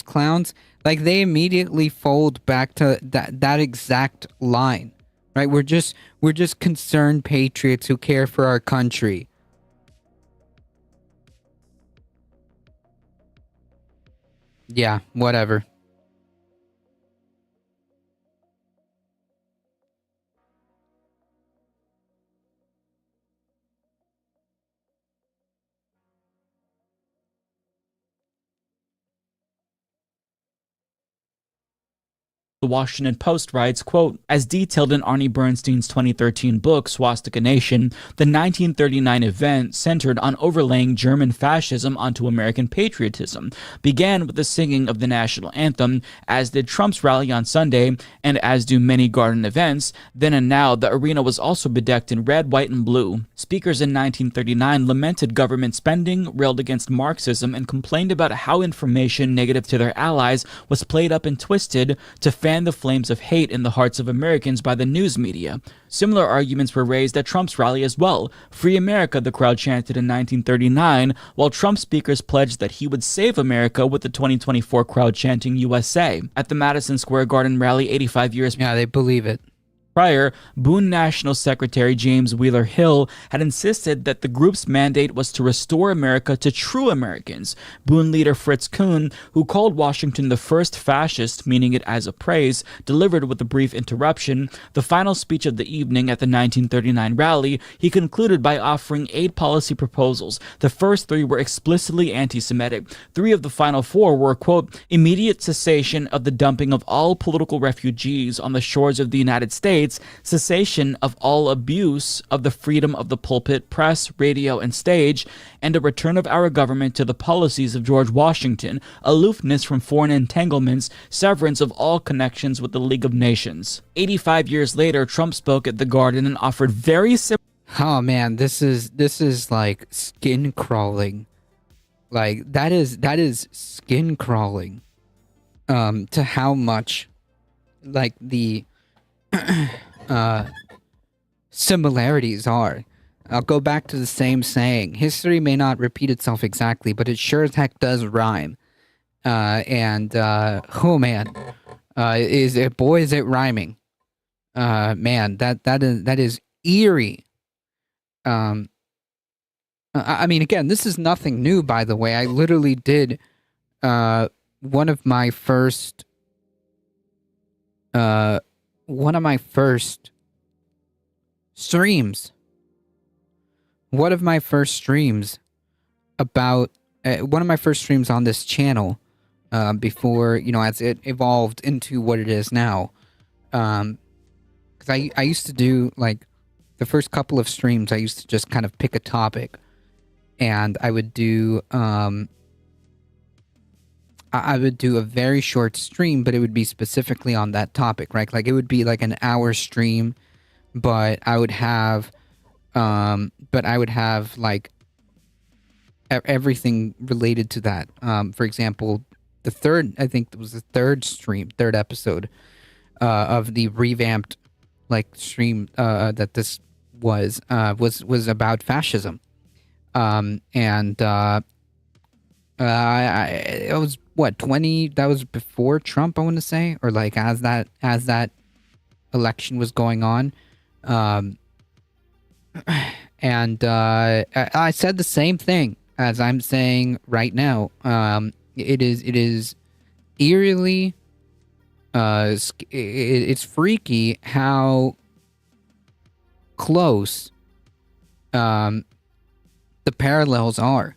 clowns, like, they immediately fold back to that exact line, right? We're just concerned patriots who care for our country. Yeah, whatever. The Washington Post writes, quote, as detailed in Arnie Bernstein's 2013 book, Swastika Nation, the 1939 event centered on overlaying German fascism onto American patriotism, began with the singing of the national anthem, as did Trump's rally on Sunday, and as do many garden events. Then and now, the arena was also bedecked in red, white, and blue. Speakers in 1939 lamented government spending, railed against Marxism, and complained about how information negative to their allies was played up and twisted to fan the flames of hate in the hearts of Americans by the news media. Similar arguments were raised at Trump's rally as well. Free America, the crowd chanted in 1939, while Trump speakers pledged that he would save America, with the 2024 crowd chanting USA. At the Madison Square Garden rally 85 years... Yeah, they believe it. Prior, Boone National Secretary James Wheeler Hill had insisted that the group's mandate was to restore America to true Americans. Boone leader Fritz Kuhn, who called Washington the first fascist, meaning it as a praise, delivered with a brief interruption the final speech of the evening at the 1939 rally. He concluded by offering 8 policy proposals. The first 3 were explicitly anti-Semitic. 3 of the final 4 were, quote, immediate cessation of the dumping of all political refugees on the shores of the United States, cessation of all abuse of the freedom of the pulpit, press, radio, and stage, and a return of our government to the policies of George Washington, aloofness from foreign entanglements, severance of all connections with the League of Nations. 85 years later, Trump spoke at the Garden and offered very similar... Oh man, this is like skin crawling. Like, that is skin crawling. To how much, like, the similarities are. I'll go back to the same saying. History may not repeat itself exactly, but it sure as heck does rhyme. Oh man, is it rhyming? Man, that is eerie. I mean, again, this is nothing new, by the way. I literally did one of my first streams. One of my first streams about one of my first streams on this channel before, you know, as it evolved into what it is now. Because I used to do, like, the first couple of streams, I used to just kind of pick a topic, and I would do a very short stream, but it would be specifically on that topic, right? Like, it would be like an hour stream, but I would have like everything related to that. For example, the third episode of the revamped, like, stream that this was about fascism. It was what, 20, that was before Trump, I want to say, or like as that election was going on. And I said the same thing as I'm saying right now. It is eerily, it's freaky how close the parallels are.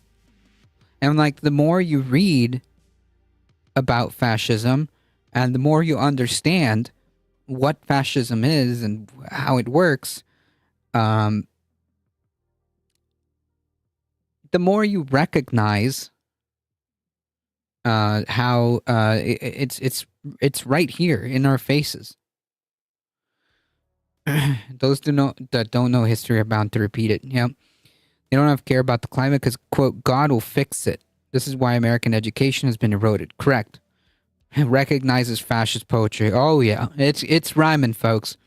And like, the more you read about fascism and the more you understand what fascism is and how it works, the more you recognize how it's right here in our faces. Those that don't know history are bound to repeat it. Yeah, they don't have to care about the climate because, quote, God will fix it. This is why American education has been eroded. Correct. It recognizes fascist poetry. Oh yeah, it's rhyming, folks.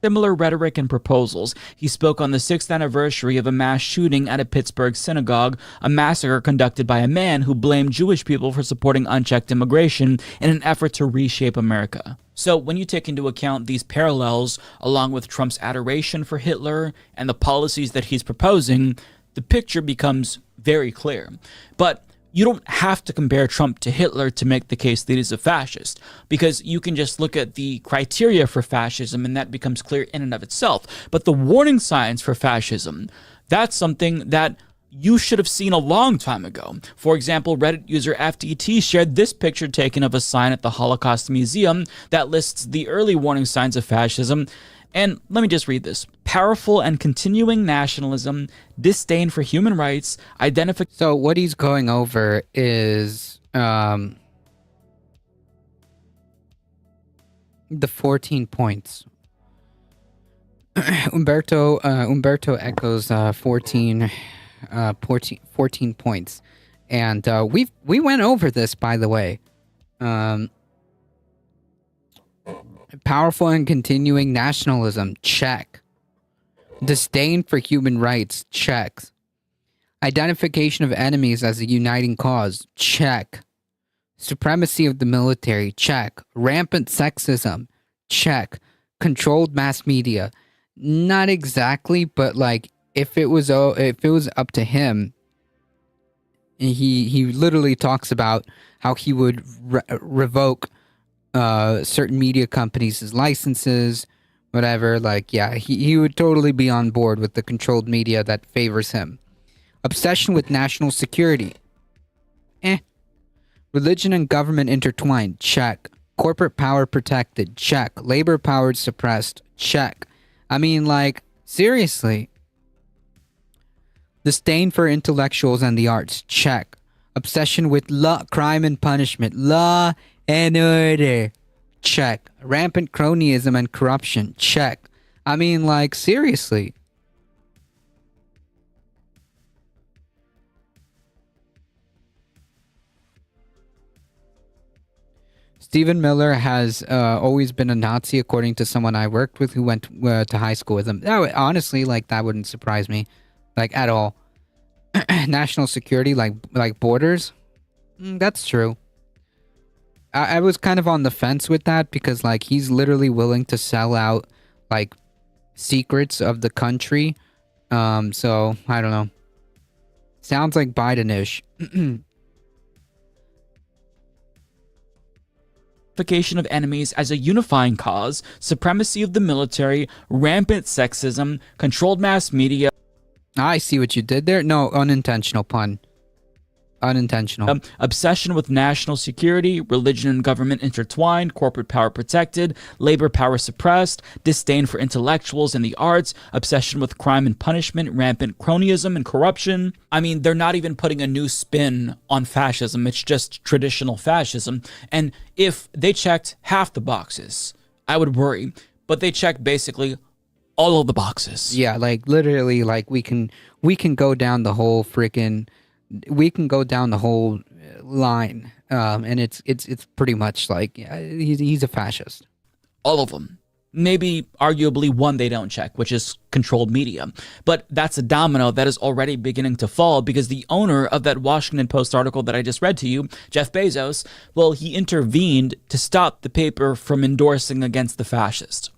Similar rhetoric and proposals. He spoke on the 6th anniversary of a mass shooting at a Pittsburgh synagogue, a massacre conducted by a man who blamed Jewish people for supporting unchecked immigration in an effort to reshape America. So when you take into account these parallels, along with Trump's adoration for Hitler and the policies that he's proposing, the picture becomes very clear. But you don't have to compare Trump to Hitler to make the case that he's a fascist, because you can just look at the criteria for fascism and that becomes clear in and of itself. But the warning signs for fascism, that's something that you should have seen a long time ago. For example, Reddit user FDT shared this picture taken of a sign at the Holocaust Museum that lists the early warning signs of fascism. And let me just read this. Powerful and continuing nationalism, disdain for human rights, identification. So what he's going over is the 14 points. Umberto echoes 14 points. And we went over this, by the way. Powerful and continuing nationalism, check. Disdain for human rights, check. Identification of enemies as a uniting cause, check. Supremacy of the military, check. Rampant sexism, check. Controlled mass media, not exactly, but like if it was up to him, he literally talks about how he would revoke certain media companies' licenses, whatever. Like, yeah, he would totally be on board with the controlled media that favors him. Obsession with national security, religion and government intertwined, check. Corporate power protected, check. Labor power suppressed, check. I mean, like, seriously. Disdain for intellectuals and the arts, check. Obsession with law, crime and punishment, law and order, check. Rampant cronyism and corruption, check. I mean, like, seriously. Stephen Miller has always been a Nazi, according to someone I worked with who went to high school with him. Honestly, like, that wouldn't surprise me, like, at all. National security, like borders, that's true. I was kind of on the fence with that because, like, he's literally willing to sell out, like, secrets of the country. So, I don't know. Sounds like Biden-ish. Of enemies as a unifying cause, supremacy of the military, rampant sexism, controlled mass media. I see what you did there. No, unintentional pun. Unintentional. Obsession with national security, religion and government intertwined, corporate power protected, labor power suppressed, disdain for intellectuals and the arts, obsession with crime and punishment, rampant cronyism and corruption. I mean, they're not even putting a new spin on fascism. It's just traditional fascism. And if they checked half the boxes, I would worry. But they checked basically all of the boxes. Yeah, like, literally, like, we can go down the whole freaking... We can go down the whole line, and it's pretty much like, yeah, he's a fascist. All of them. Maybe arguably one they don't check, which is controlled media. But that's a domino that is already beginning to fall because the owner of that Washington Post article that I just read to you, Jeff Bezos, well, he intervened to stop the paper from endorsing against the fascist.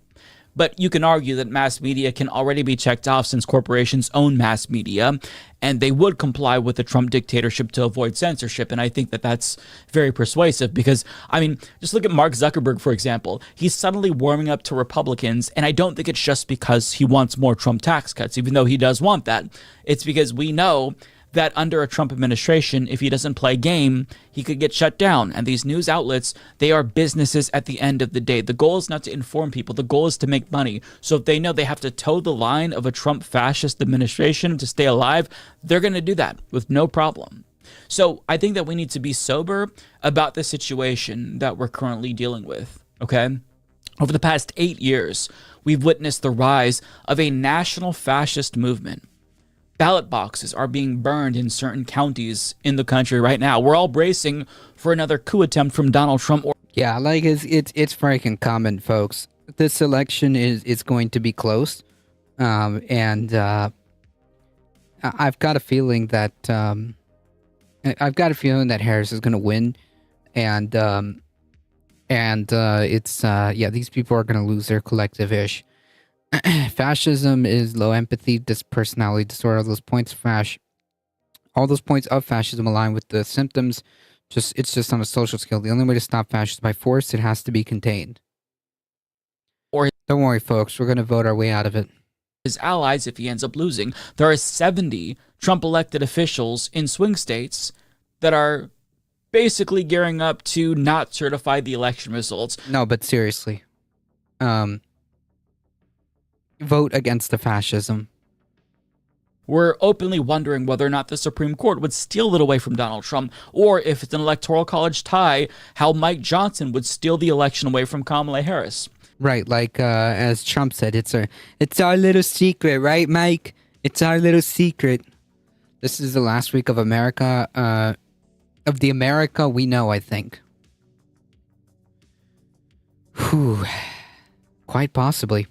But you can argue that mass media can already be checked off since corporations own mass media, and they would comply with the Trump dictatorship to avoid censorship. And I think that that's very persuasive because, I mean, just look at Mark Zuckerberg, for example. He's suddenly warming up to Republicans, and I don't think it's just because he wants more Trump tax cuts, even though he does want that. It's because we know that under a Trump administration, if he doesn't play game, he could get shut down. And these news outlets, they are businesses at the end of the day. The goal is not to inform people. The goal is to make money. So if they know they have to toe the line of a Trump fascist administration to stay alive, they're going to do that with no problem. So I think that we need to be sober about the situation that we're currently dealing with, okay? Over the past 8 years, we've witnessed the rise of a national fascist movement. Ballot boxes are being burned in certain counties in the country right now. We're all bracing for another coup attempt from Donald Trump. Yeah, like it's freaking common, folks. This election is going to be close, and I've got a feeling that Harris is going to win, and these people are going to lose their collective ish. Fascism is low empathy, personality disorder. All those points of fascism align with the symptoms. It's just on a social scale. The only way to stop fascism by force, it has to be contained. Or don't worry, folks. We're going to vote our way out of it. His allies if he ends up losing. There are 70 Trump elected officials in swing states that are basically gearing up to not certify the election results. No, but seriously. Vote against the fascism. We're openly wondering whether or not the Supreme Court would steal it away from Donald Trump, or if it's an electoral college tie, how Mike Johnson would steal the election away from Kamala Harris. Right, like as Trump said, it's our little secret, right, Mike? It's our little secret. This is the last week of America, of the America we know, I think. Whew. Quite possibly.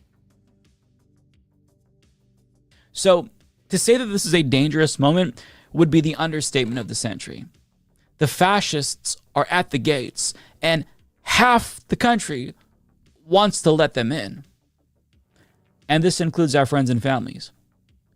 So, to say that this is a dangerous moment would be the understatement of the century. The fascists are at the gates, and half the country wants to let them in. And this includes our friends and families.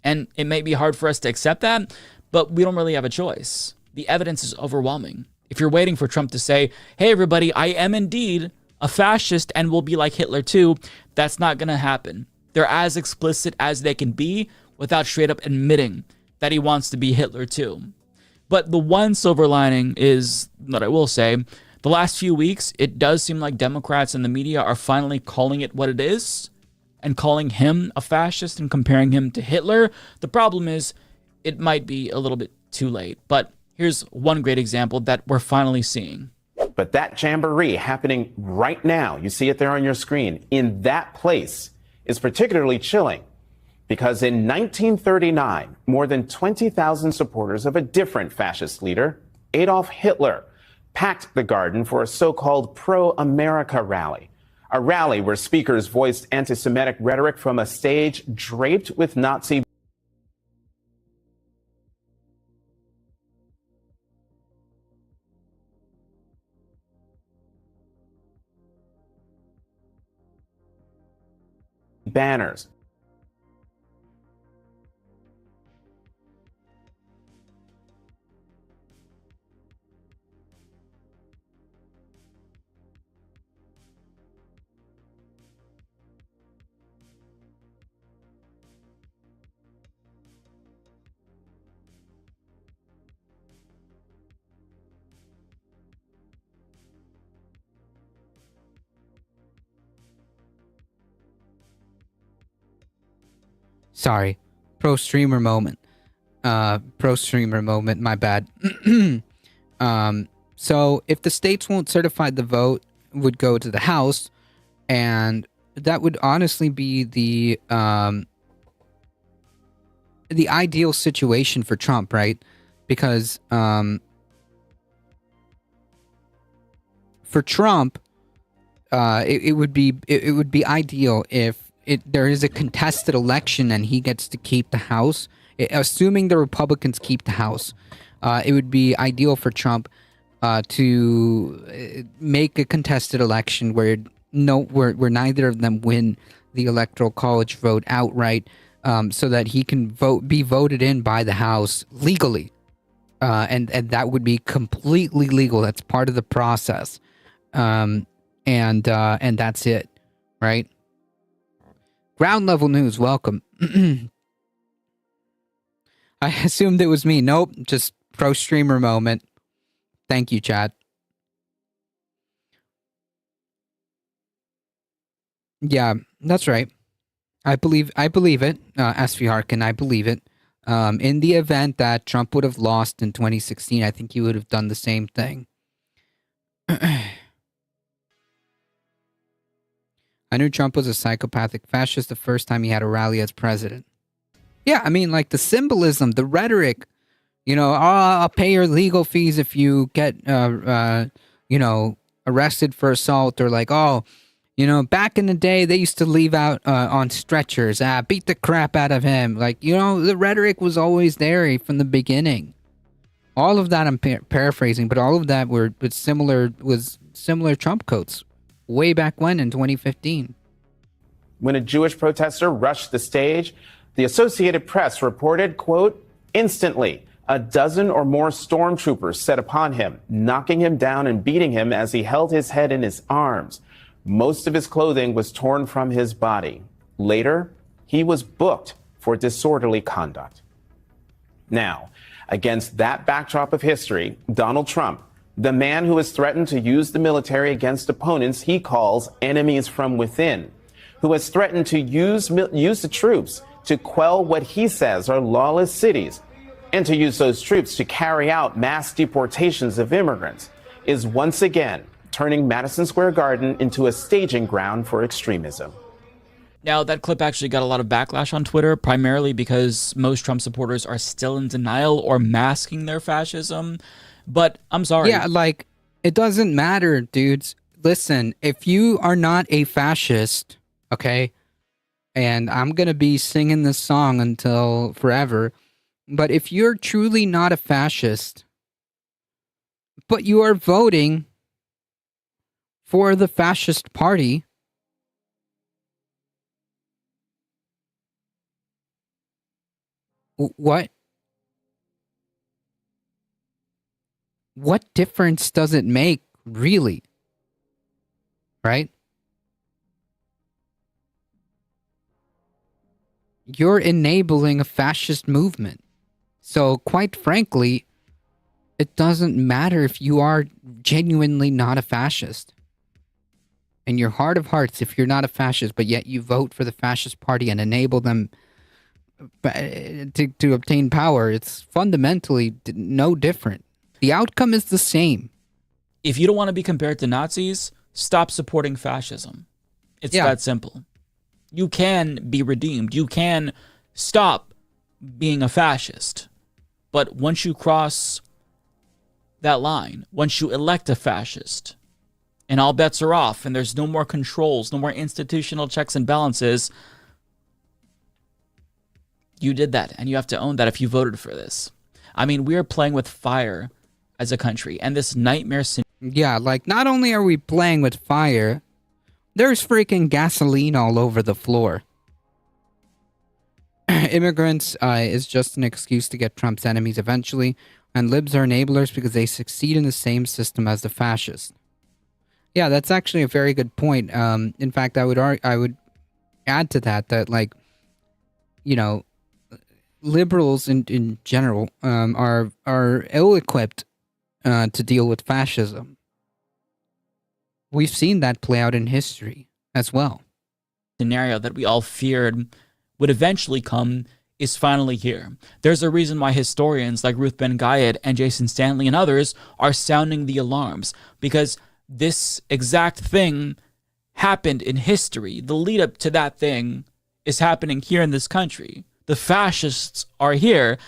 And it may be hard for us to accept that, but we don't really have a choice. The evidence is overwhelming. If you're waiting for Trump to say, hey, everybody, I am indeed a fascist and will be like Hitler too, that's not going to happen. They're as explicit as they can be without straight up admitting that he wants to be Hitler too. But the one silver lining is that I will say, the last few weeks, it does seem like Democrats and the media are finally calling it what it is and calling him a fascist and comparing him to Hitler. The problem is it might be a little bit too late. But here's one great example that we're finally seeing. But that jamboree happening right now, you see it there on your screen, in that place is particularly chilling. Because in 1939, more than 20,000 supporters of a different fascist leader, Adolf Hitler, packed the garden for a so-called pro-America rally. A rally where speakers voiced anti-Semitic rhetoric from a stage draped with Nazi banners. Sorry. Pro streamer moment, my bad. So if the states won't certify the vote, would go to the House, and that would honestly be the ideal situation for Trump, right? Because for Trump, it would be ideal if there is a contested election and he gets to keep the House. Assuming the Republicans keep the House, it would be ideal for Trump to make a contested election where neither of them win the Electoral College vote outright, so that he can be voted in by the House legally. And that would be completely legal. That's part of the process. And that's it, right? Ground level news, welcome. I assumed it was me. Nope, just pro streamer moment. Thank you, Chad. Yeah, that's right. I believe it. SV Harkin, I believe it. In the event that Trump would have lost in 2016, I think he would have done the same thing. I knew Trump was a psychopathic fascist the first time he had a rally as president. Yeah, I mean, like the symbolism, the rhetoric, I'll pay your legal fees if you get, arrested for assault, or like, back in the day, they used to leave out on stretchers, beat the crap out of him. Like, the rhetoric was always there from the beginning. All of that I'm paraphrasing, but all of that was similar Trump quotes way back when in 2015. When a Jewish protester rushed the stage, the Associated Press reported, quote, instantly, a dozen or more stormtroopers set upon him, knocking him down and beating him as he held his head in his arms. Most of his clothing was torn from his body. Later, he was booked for disorderly conduct. Now, against that backdrop of history, Donald Trump, the man who has threatened to use the military against opponents he calls enemies from within, who has threatened to use the troops to quell what he says are lawless cities, and to use those troops to carry out mass deportations of immigrants, is once again turning Madison Square Garden into a staging ground for extremism. Now, that clip actually got a lot of backlash on Twitter, primarily because most Trump supporters are still in denial or masking their fascism. But I'm sorry. Yeah, like, it doesn't matter, dudes. Listen, if you are not a fascist, okay, and I'm going to be singing this song until forever, but if you're truly not a fascist, but you are voting for the fascist party, what difference does it make, really? Right? You're enabling a fascist movement. So, quite frankly, it doesn't matter if you are genuinely not a fascist. In your heart of hearts, if you're not a fascist, but yet you vote for the fascist party and enable them to obtain power, it's fundamentally no different. The outcome is the same. If you don't want to be compared to Nazis, stop supporting fascism. It's that simple. You can be redeemed. You can stop being a fascist. But once you cross that line, once you elect a fascist, and all bets are off, and there's no more controls, no more institutional checks and balances, you did that, and you have to own that if you voted for this. I mean, we are playing with fire as a country, and this nightmare scenario. Yeah, like, not only are we playing with fire, there's freaking gasoline all over the floor. Immigrants is just an excuse to get Trump's enemies eventually, and libs are enablers because they succeed in the same system as the fascists. Yeah, that's actually a very good point. In fact, I would add to that like, liberals in general are ill-equipped to deal with fascism. We've seen that play out in history as well. Scenario that we all feared would eventually come is finally here. There's a reason why historians like Ruth Ben-Gayed and Jason Stanley and others are sounding the alarms, because this exact thing happened in history. The lead up to that thing is happening here in this country. The fascists are here,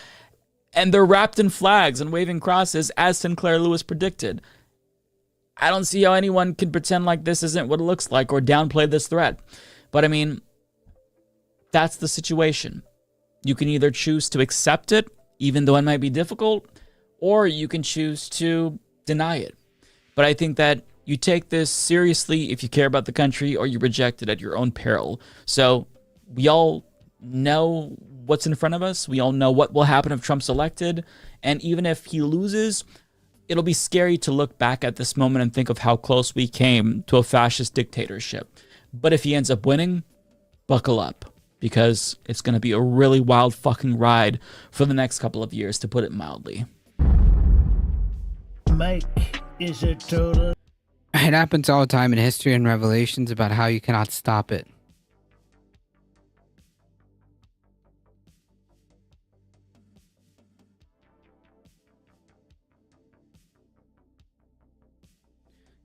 and they're wrapped in flags and waving crosses, as Sinclair Lewis predicted. I don't see how anyone can pretend like this isn't what it looks like or downplay this threat. But I mean, that's the situation. You can either choose to accept it, even though it might be difficult, or you can choose to deny it. But I think that You take this seriously if you care about the country, or you reject it at your own peril. So we all know what's in front of us. We all know what will happen if Trump's elected. And even if he loses, it'll be scary to look back at this moment and think of how close we came to a fascist dictatorship. But if he ends up winning, buckle up, because it's going to be a really wild fucking ride for the next couple of years, to put it mildly. Mike, is it total? It happens all the time in history and revelations about how you cannot stop it.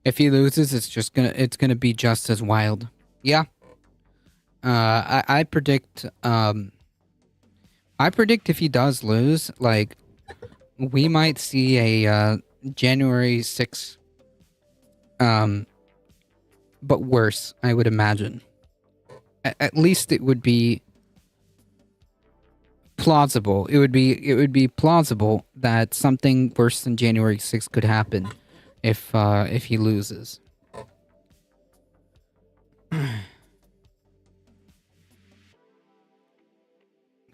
If he loses, it's gonna be just as wild. Yeah. I predict if he does lose, like, we might see a January 6th, but worse, I would imagine. At least it would be plausible. It would be plausible that something worse than January 6th could happen if he loses.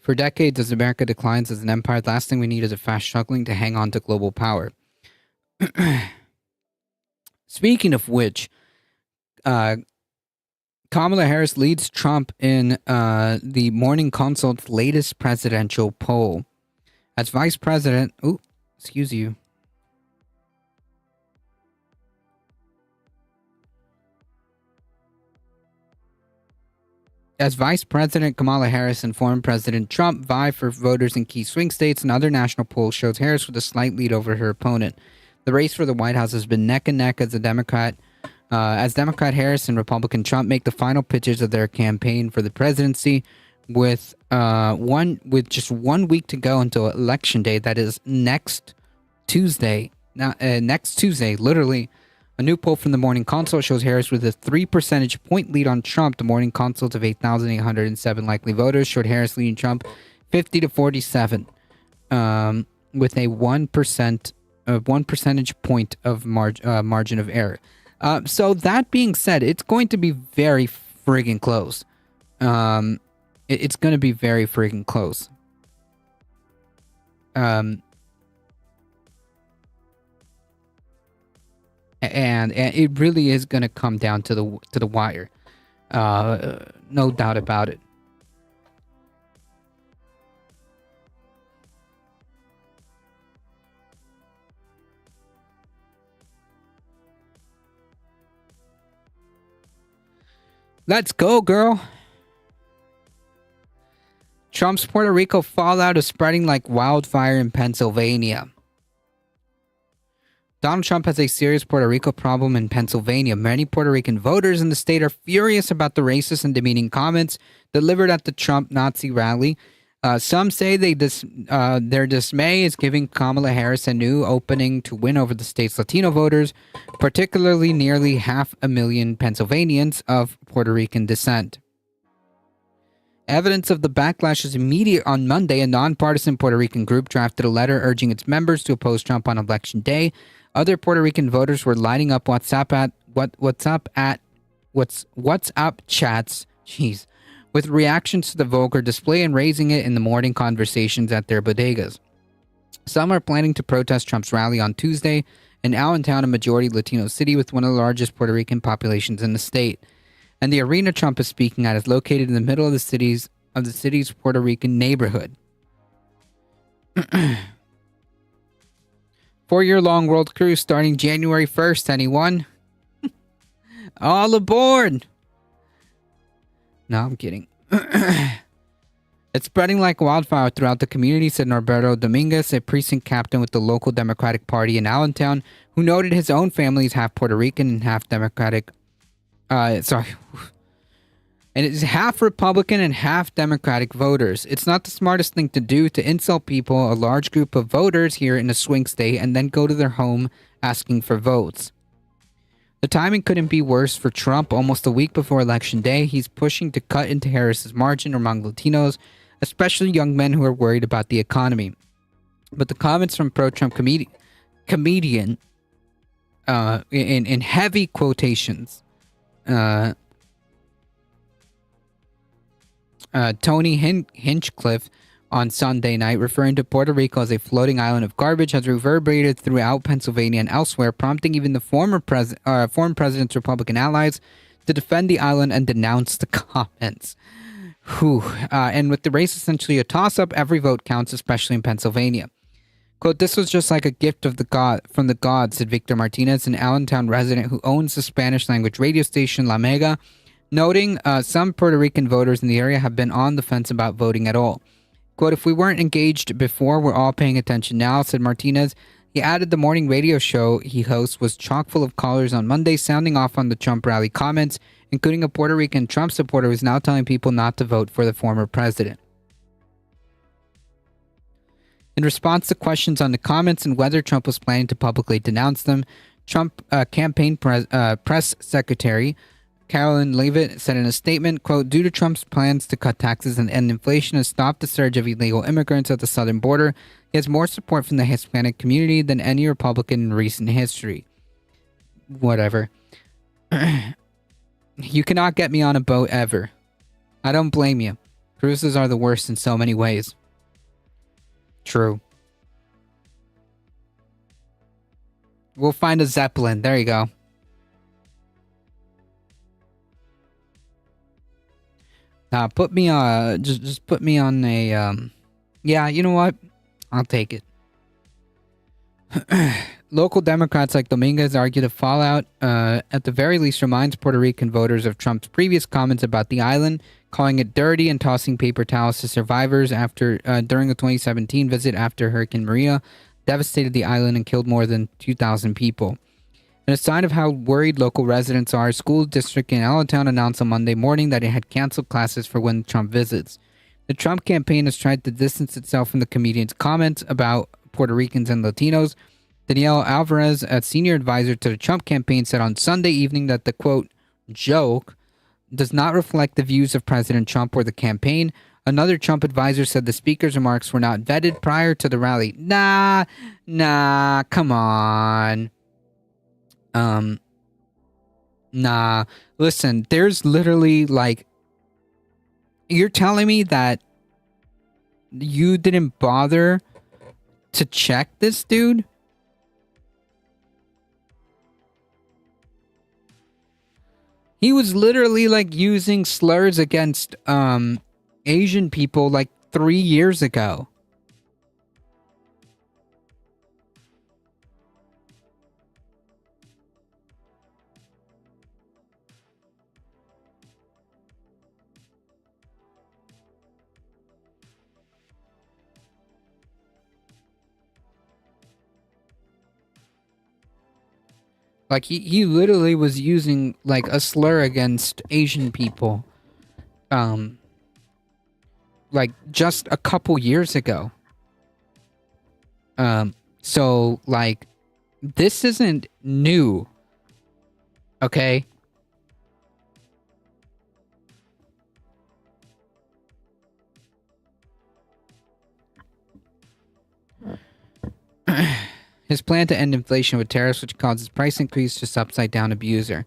For decades, as America declines as an empire, the last thing we need is a fast struggling to hang on to global power. Speaking of which, Kamala Harris leads Trump in the Morning Consult's latest presidential poll. As vice president... Ooh, excuse you. As Vice President Kamala Harris and former President Trump vie for voters in key swing states, another national poll shows Harris with a slight lead over her opponent. The race for the White House has been neck and neck as Democrat Harris and Republican Trump make the final pitches of their campaign for the presidency, with just 1 week to go until Election Day. That is next Tuesday. Next Tuesday, literally. A new poll from the Morning Consult shows Harris with a 3 percentage point lead on Trump. The Morning Consult of 8,807 likely voters showed Harris leading Trump 50 to 47, with a 1 percentage point of margin of error. So that being said, it's going to be very friggin' close. It's going to be very friggin' close. And it really is going to come down to the wire. No doubt about it. Let's go, girl. Trump's Puerto Rico fallout is spreading like wildfire in Pennsylvania. Donald Trump has a serious Puerto Rico problem in Pennsylvania. Many Puerto Rican voters in the state are furious about the racist and demeaning comments delivered at the Trump Nazi rally. Some say their dismay is giving Kamala Harris a new opening to win over the state's Latino voters, particularly nearly 500,000 Pennsylvanians of Puerto Rican descent. Evidence of the backlash is immediate. On Monday, a nonpartisan Puerto Rican group drafted a letter urging its members to oppose Trump on Election Day. Other Puerto Rican voters were lighting up WhatsApp chats, with reactions to the vulgar display and raising it in the morning conversations at their bodegas. Some are planning to protest Trump's rally on Tuesday in Allentown, a majority Latino city with one of the largest Puerto Rican populations in the state. And the arena Trump is speaking at is located in the middle of the city's Puerto Rican neighborhood. 4-year-long world cruise starting January 1st, anyone? All aboard! No, I'm kidding. It's spreading like wildfire throughout the community, said Norberto Dominguez, a precinct captain with the local Democratic Party in Allentown, who noted his own family is half Puerto Rican and half Democratic. And it is half Republican and half Democratic voters. It's not the smartest thing to do to insult people, a large group of voters here in a swing state, and then go to their home asking for votes. The timing couldn't be worse for Trump. Almost a week before Election Day, he's pushing to cut into Harris's margin among Latinos, especially young men who are worried about the economy. But the comments from pro-Trump comedian in heavy quotations. Tony Hinchcliffe on Sunday night, referring to Puerto Rico as a floating island of garbage, has reverberated throughout Pennsylvania and elsewhere, prompting even the former president's Republican allies to defend the island and denounce the comments. And with the race essentially a toss-up, every vote counts, especially in Pennsylvania. Quote, "This was just like a gift of from the gods," said Victor Martinez, an Allentown resident who owns the Spanish-language radio station La Mega, noting some Puerto Rican voters in the area have been on the fence about voting at all. Quote, "If we weren't engaged before, we're all paying attention now," said Martinez. He added the morning radio show he hosts was chock full of callers on Monday, sounding off on the Trump rally comments, including a Puerto Rican Trump supporter who's now telling people not to vote for the former president. In response to questions on the comments and whether Trump was planning to publicly denounce them, Trump campaign press secretary Carolyn Leavitt said in a statement, quote, "Due to Trump's plans to cut taxes and end inflation and stop the surge of illegal immigrants at the southern border, he has more support from the Hispanic community than any Republican in recent history." Whatever. You cannot get me on a boat ever. I don't blame you. Cruises are the worst in so many ways. True. We'll find a Zeppelin. There you go. Put me just put me on a yeah, you know what? I'll take it. Local Democrats like Dominguez argue the fallout at the very least reminds Puerto Rican voters of Trump's previous comments about the island, calling it dirty and tossing paper towels to survivors during a 2017 visit after Hurricane Maria devastated the island and killed more than 2,000 people. In a sign of how worried local residents are, a school district in Allentown announced on Monday morning that it had canceled classes for when Trump visits. The Trump campaign has tried to distance itself from the comedian's comments about Puerto Ricans and Latinos. Danielle Alvarez, a senior advisor to the Trump campaign, said on Sunday evening that the, quote, "joke" does not reflect the views of President Trump or the campaign. Another Trump advisor said the speaker's remarks were not vetted prior to the rally. Nah, come on. Nah. Listen, there's literally, like... You're telling me that you didn't bother to check this dude? He was literally, like, using slurs against, Asian people, like, 3 years ago. Like, he literally was using, like, a slur against Asian people. Like, just a couple years ago. So, like, this isn't new. Okay? His plan to end inflation with tariffs, which causes price increase, just upside down abuser.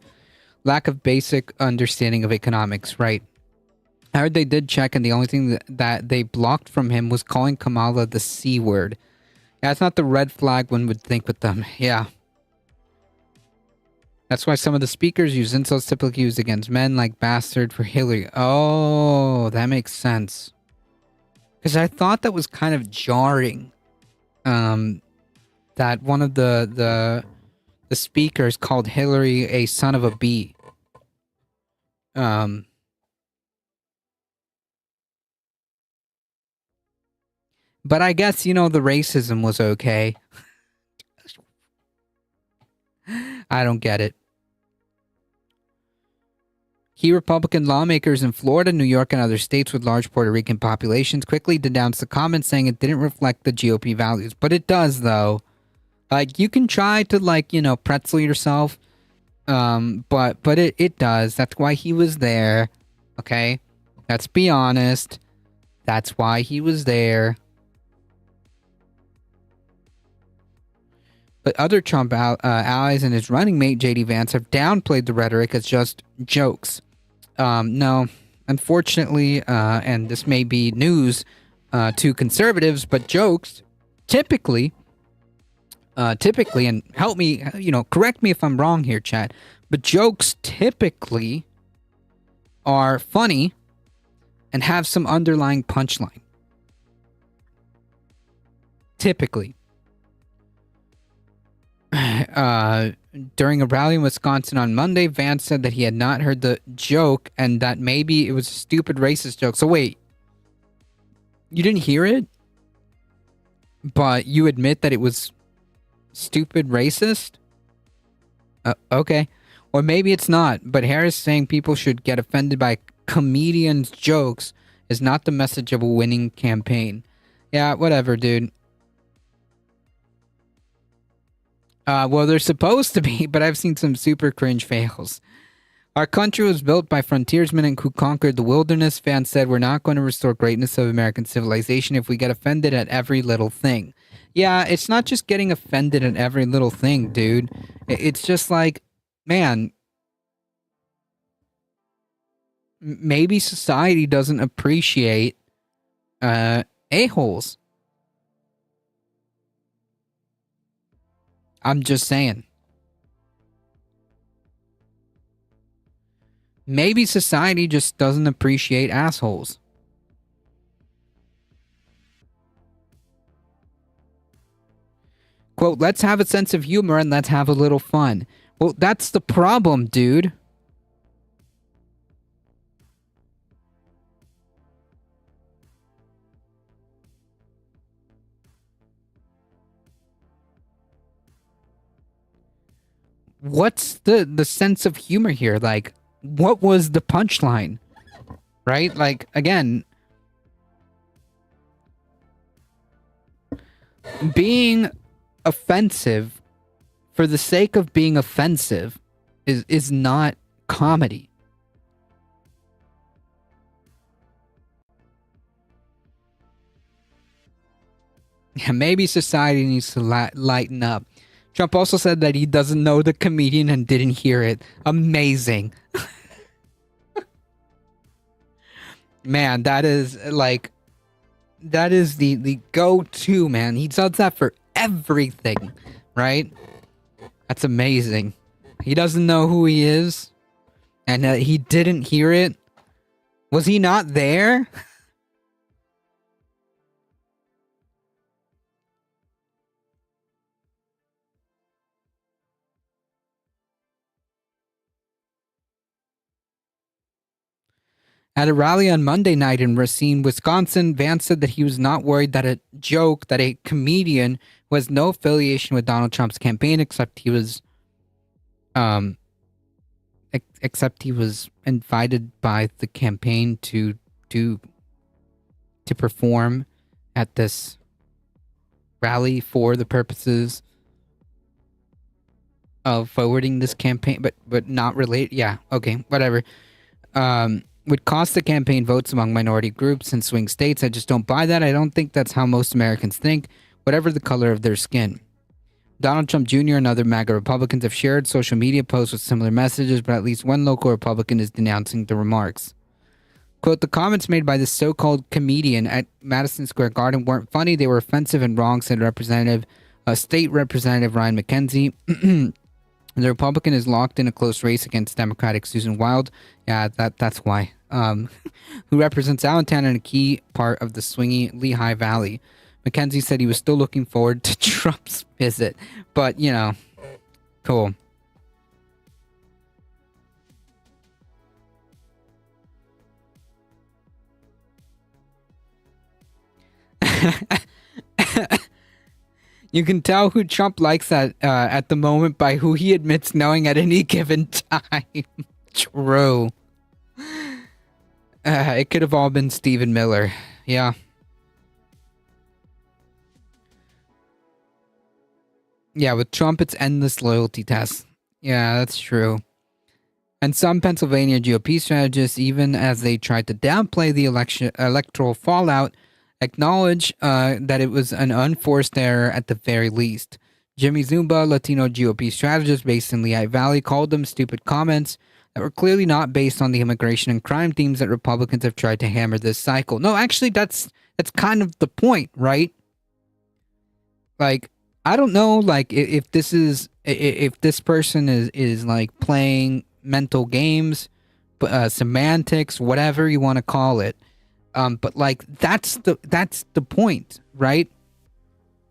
Lack of basic understanding of economics, right? I heard they did check, and the only thing that they blocked from him was calling Kamala the C word. Yeah, that's not the red flag one would think with them. Yeah. That's why some of the speakers use insults typically used against men, like bastard for Hillary. Oh, that makes sense. Because I thought that was kind of jarring. That one of the speakers called Hillary a son of a bee. But I guess, you know, the racism was okay. I don't get it. Key Republican lawmakers in Florida, New York, and other states with large Puerto Rican populations quickly denounced the comment, saying it didn't reflect the GOP values. But it does, though. Like, you can try to, like, you know, pretzel yourself. But it does. That's why he was there. Okay? Let's be honest. That's why he was there. But other Trump allies and his running mate, J.D. Vance, have downplayed the rhetoric as just jokes. No, unfortunately, and this may be news to conservatives, but jokes typically, and help me, correct me if I'm wrong here, chat, but jokes typically are funny and have some underlying punchline. Typically. During a rally in Wisconsin on Monday, Vance said that he had not heard the joke and that maybe it was a stupid racist joke. So wait, you didn't hear it? But you admit that it was stupid racist? Okay. Or maybe it's not, but Harris saying people should get offended by comedians' jokes is not the message of a winning campaign. Yeah, whatever, dude. Well, they're supposed to be, but I've seen some super cringe fails. Our country was built by frontiersmen who conquered the wilderness. Vance said, we're not going to restore greatness of American civilization if we get offended at every little thing. Yeah, it's not just getting offended at every little thing, dude. It's just like, man, maybe society doesn't appreciate a-holes. I'm just saying. Maybe society just doesn't appreciate assholes. Quote, let's have a sense of humor and let's have a little fun. Well, that's the problem, dude. What's the sense of humor here? Like, what was the punchline? Right? Like, again, being offensive for the sake of being offensive is not comedy. Yeah, maybe society needs to lighten up. Trump also said that he doesn't know the comedian and didn't hear it. Amazing. Man, that is the go-to, man. He does that for everything, right? That's amazing. He doesn't know who he is, and he didn't hear it. Was he not there? At a rally on Monday night in Racine, Wisconsin, Vance said that he was not worried that a comedian who has no affiliation with Donald Trump's campaign except he was invited by the campaign to perform at this rally for the purposes of forwarding this campaign, but not related. Yeah, okay, whatever. Would cost the campaign votes among minority groups in swing states. I just don't buy that. I don't think that's how most Americans think, whatever the color of their skin. Donald Trump Jr. and other MAGA Republicans have shared social media posts with similar messages, but at least one local Republican is denouncing the remarks. Quote, the comments made by this so-called comedian at Madison Square Garden weren't funny. They were offensive and wrong, said State Representative Ryan McKenzie. The Republican is locked in a close race against Democratic Susan Wild. Yeah, that's why. Who represents Allentown and a key part of the swingy Lehigh Valley. McKenzie said he was still looking forward to Trump's visit. But, cool. You can tell who Trump likes at the moment by who he admits knowing at any given time. True. It could have all been Stephen Miller. Yeah. Yeah, with Trump, it's endless loyalty tests. Yeah, that's true. And some Pennsylvania GOP strategists, even as they tried to downplay the electoral fallout, acknowledge that it was an unforced error at the very least. Jimmy Zumba, Latino GOP strategist based in Lehigh Valley, called them stupid comments that were clearly not based on the immigration and crime themes that Republicans have tried to hammer this cycle. No, actually, that's kind of the point, right? Like, I don't know, like, if this person is like playing mental games, semantics, whatever you want to call it. But like, that's the point, right?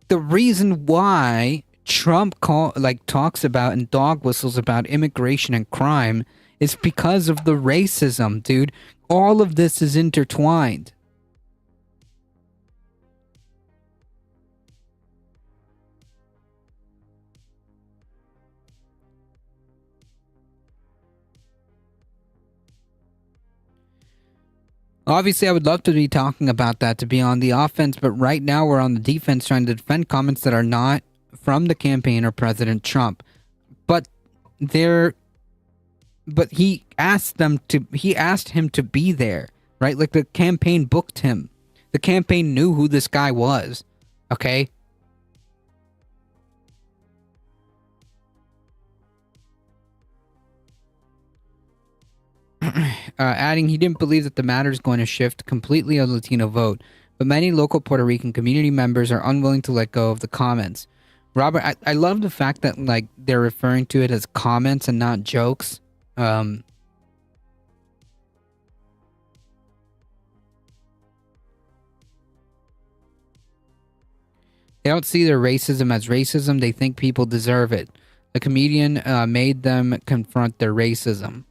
The reason why Trump talks about and dog whistles about immigration and crime is because of the racism, dude. All of this is intertwined. Obviously, I would love to be talking about that, to be on the offense, but right now we're on the defense trying to defend comments that are not from the campaign or President Trump. But he asked him to be there, right? Like, the campaign booked him. The campaign knew who this guy was, okay? Adding, he didn't believe that the matter is going to shift completely a Latino vote, but many local Puerto Rican community members are unwilling to let go of the comments. Robert, I love the fact that, like, they're referring to it as comments and not jokes. They don't see their racism as racism. They think people deserve it. The comedian made them confront their racism.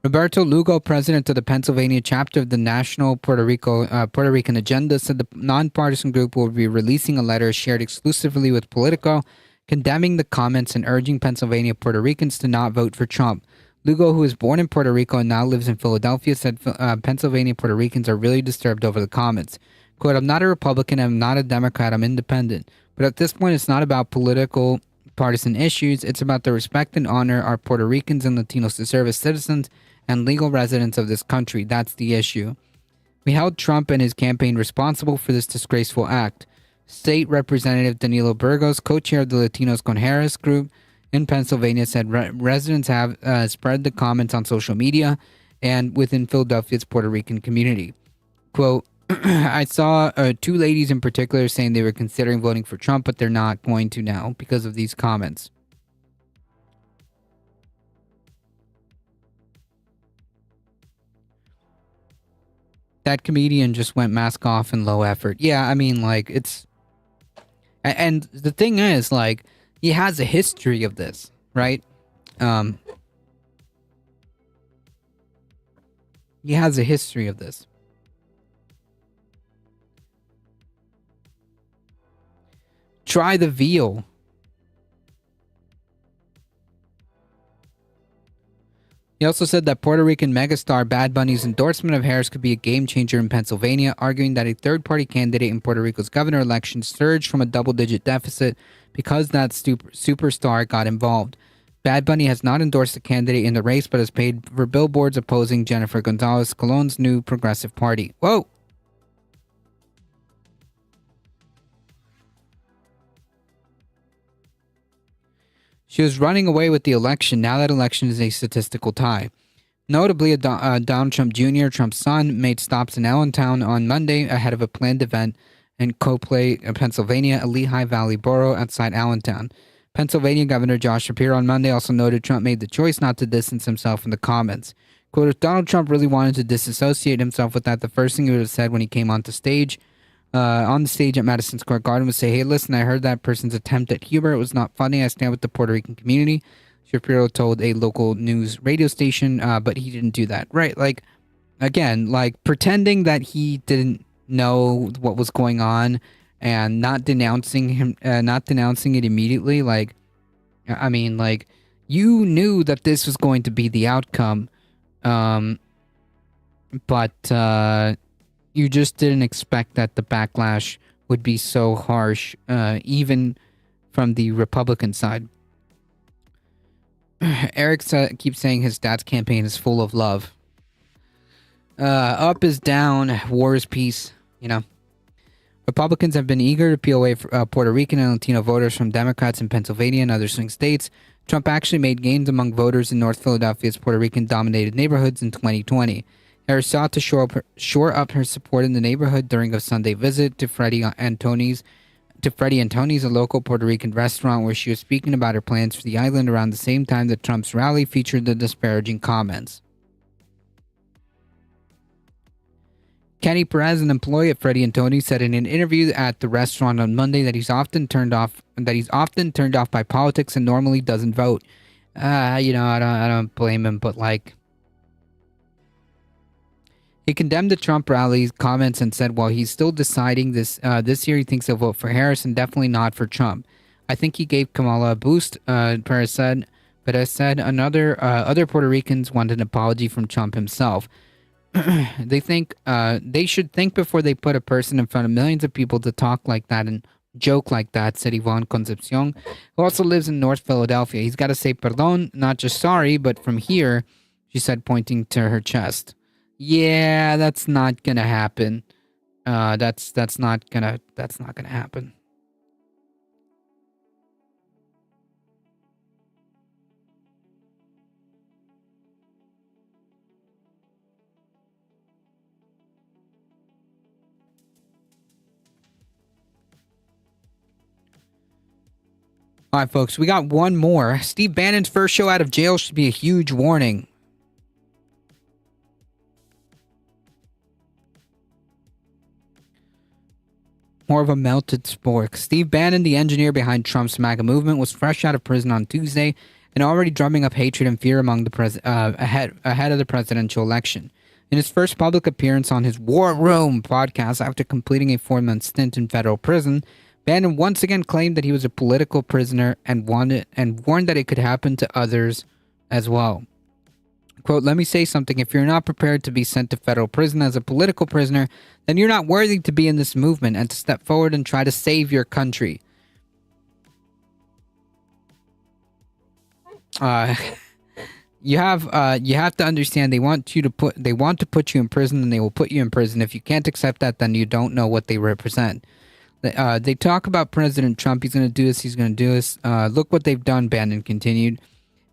Roberto Lugo, president of the Pennsylvania chapter of the National Puerto Rican Agenda, said the nonpartisan group will be releasing a letter shared exclusively with Politico, condemning the comments and urging Pennsylvania Puerto Ricans to not vote for Trump. Lugo, who was born in Puerto Rico and now lives in Philadelphia, said Pennsylvania Puerto Ricans are really disturbed over the comments. Quote, "I'm not a Republican, I'm not a Democrat, I'm independent. But at this point, it's not about political partisan issues. It's about the respect and honor our Puerto Ricans and Latinos deserve as citizens and legal residents of this country. That's the issue. We held Trump and his campaign responsible for this disgraceful act." State Representative Danilo Burgos, co-chair of the Latinos con Harris group in Pennsylvania, said residents have spread the comments on social media and within Philadelphia's Puerto Rican community. Quote, "I saw two ladies in particular saying they were considering voting for Trump, but they're not going to now because of these comments." That comedian just went mask off and low effort. Yeah, I mean, like, it's... And the thing is, like, he has a history of this, right? He has a history of this. Try the veal. He also said that Puerto Rican megastar Bad Bunny's endorsement of Harris could be a game changer in Pennsylvania, arguing that a third-party candidate in Puerto Rico's governor election surged from a double-digit deficit because that superstar got involved. Bad Bunny has not endorsed a candidate in the race, but has paid for billboards opposing Jennifer Gonzalez Colon's new Progressive Party. Whoa! She was running away with the election. Now that election is a statistical tie. Notably, Donald Trump Jr., Trump's son, made stops in Allentown on Monday ahead of a planned event in Copley, Pennsylvania, a Lehigh Valley borough outside Allentown. Pennsylvania Governor Josh Shapiro on Monday also noted Trump made the choice not to distance himself from the comments. Quote, "If Donald Trump really wanted to disassociate himself with that, the first thing he would have said when he came on the stage at Madison Square Garden would say, 'Hey, listen, I heard that person's attempt at humor. It was not funny. I stand with the Puerto Rican community,'" Shapiro told a local news radio station, but he didn't do that. Right, like, again, like, pretending that he didn't know what was going on and not denouncing it immediately. Like, I mean, like, you knew that this was going to be the outcome, but you just didn't expect that the backlash would be so harsh, even from the Republican side. Eric keeps saying his dad's campaign is full of love. Up is down, war is peace, you know. Republicans have been eager to peel away Puerto Rican and Latino voters from Democrats in Pennsylvania and other swing states. Trump actually made gains among voters in North Philadelphia's Puerto Rican-dominated neighborhoods in 2020. Harris sought to shore up her support in the neighborhood during a Sunday visit to Freddie and Tony's, a local Puerto Rican restaurant, where she was speaking about her plans for the island around the same time that Trump's rally featured the disparaging comments. Kenny Perez, an employee at Freddie and Tony, said in an interview at the restaurant on Monday that he's often turned off by politics and normally doesn't vote. I don't blame him, but he condemned the Trump rally's comments and said, while he's still deciding this year, he thinks he'll vote for Harris and definitely not for Trump. I think he gave Kamala a boost, Perez said. But as said, other Puerto Ricans want an apology from Trump himself. They should think before they put a person in front of millions of people to talk like that and joke like that, said Yvonne Concepcion, who also lives in North Philadelphia. He's got to say perdón, not just sorry, but from here, she said, pointing to her chest. Yeah, that's not gonna happen. That's not gonna happen. All right, folks, we got one more. Steve Bannon's first show out of jail should be a huge warning. More of a melted spork. Steve Bannon, the engineer behind Trump's MAGA movement, was fresh out of prison on Tuesday and already drumming up hatred and fear among the ahead of the presidential election. In his first public appearance on his War Room podcast after completing a 4-month stint in federal prison, Bannon once again claimed that he was a political prisoner and warned that it could happen to others as well. Quote, let me say something. If you're not prepared to be sent to federal prison as a political prisoner, then you're not worthy to be in this movement and to step forward and try to save your country. You have to understand they want to put you in prison, and they will put you in prison. If you can't accept that, then you don't know what they represent. They talk about President Trump. He's going to do this. He's going to do this. Look what they've done, Bannon continued.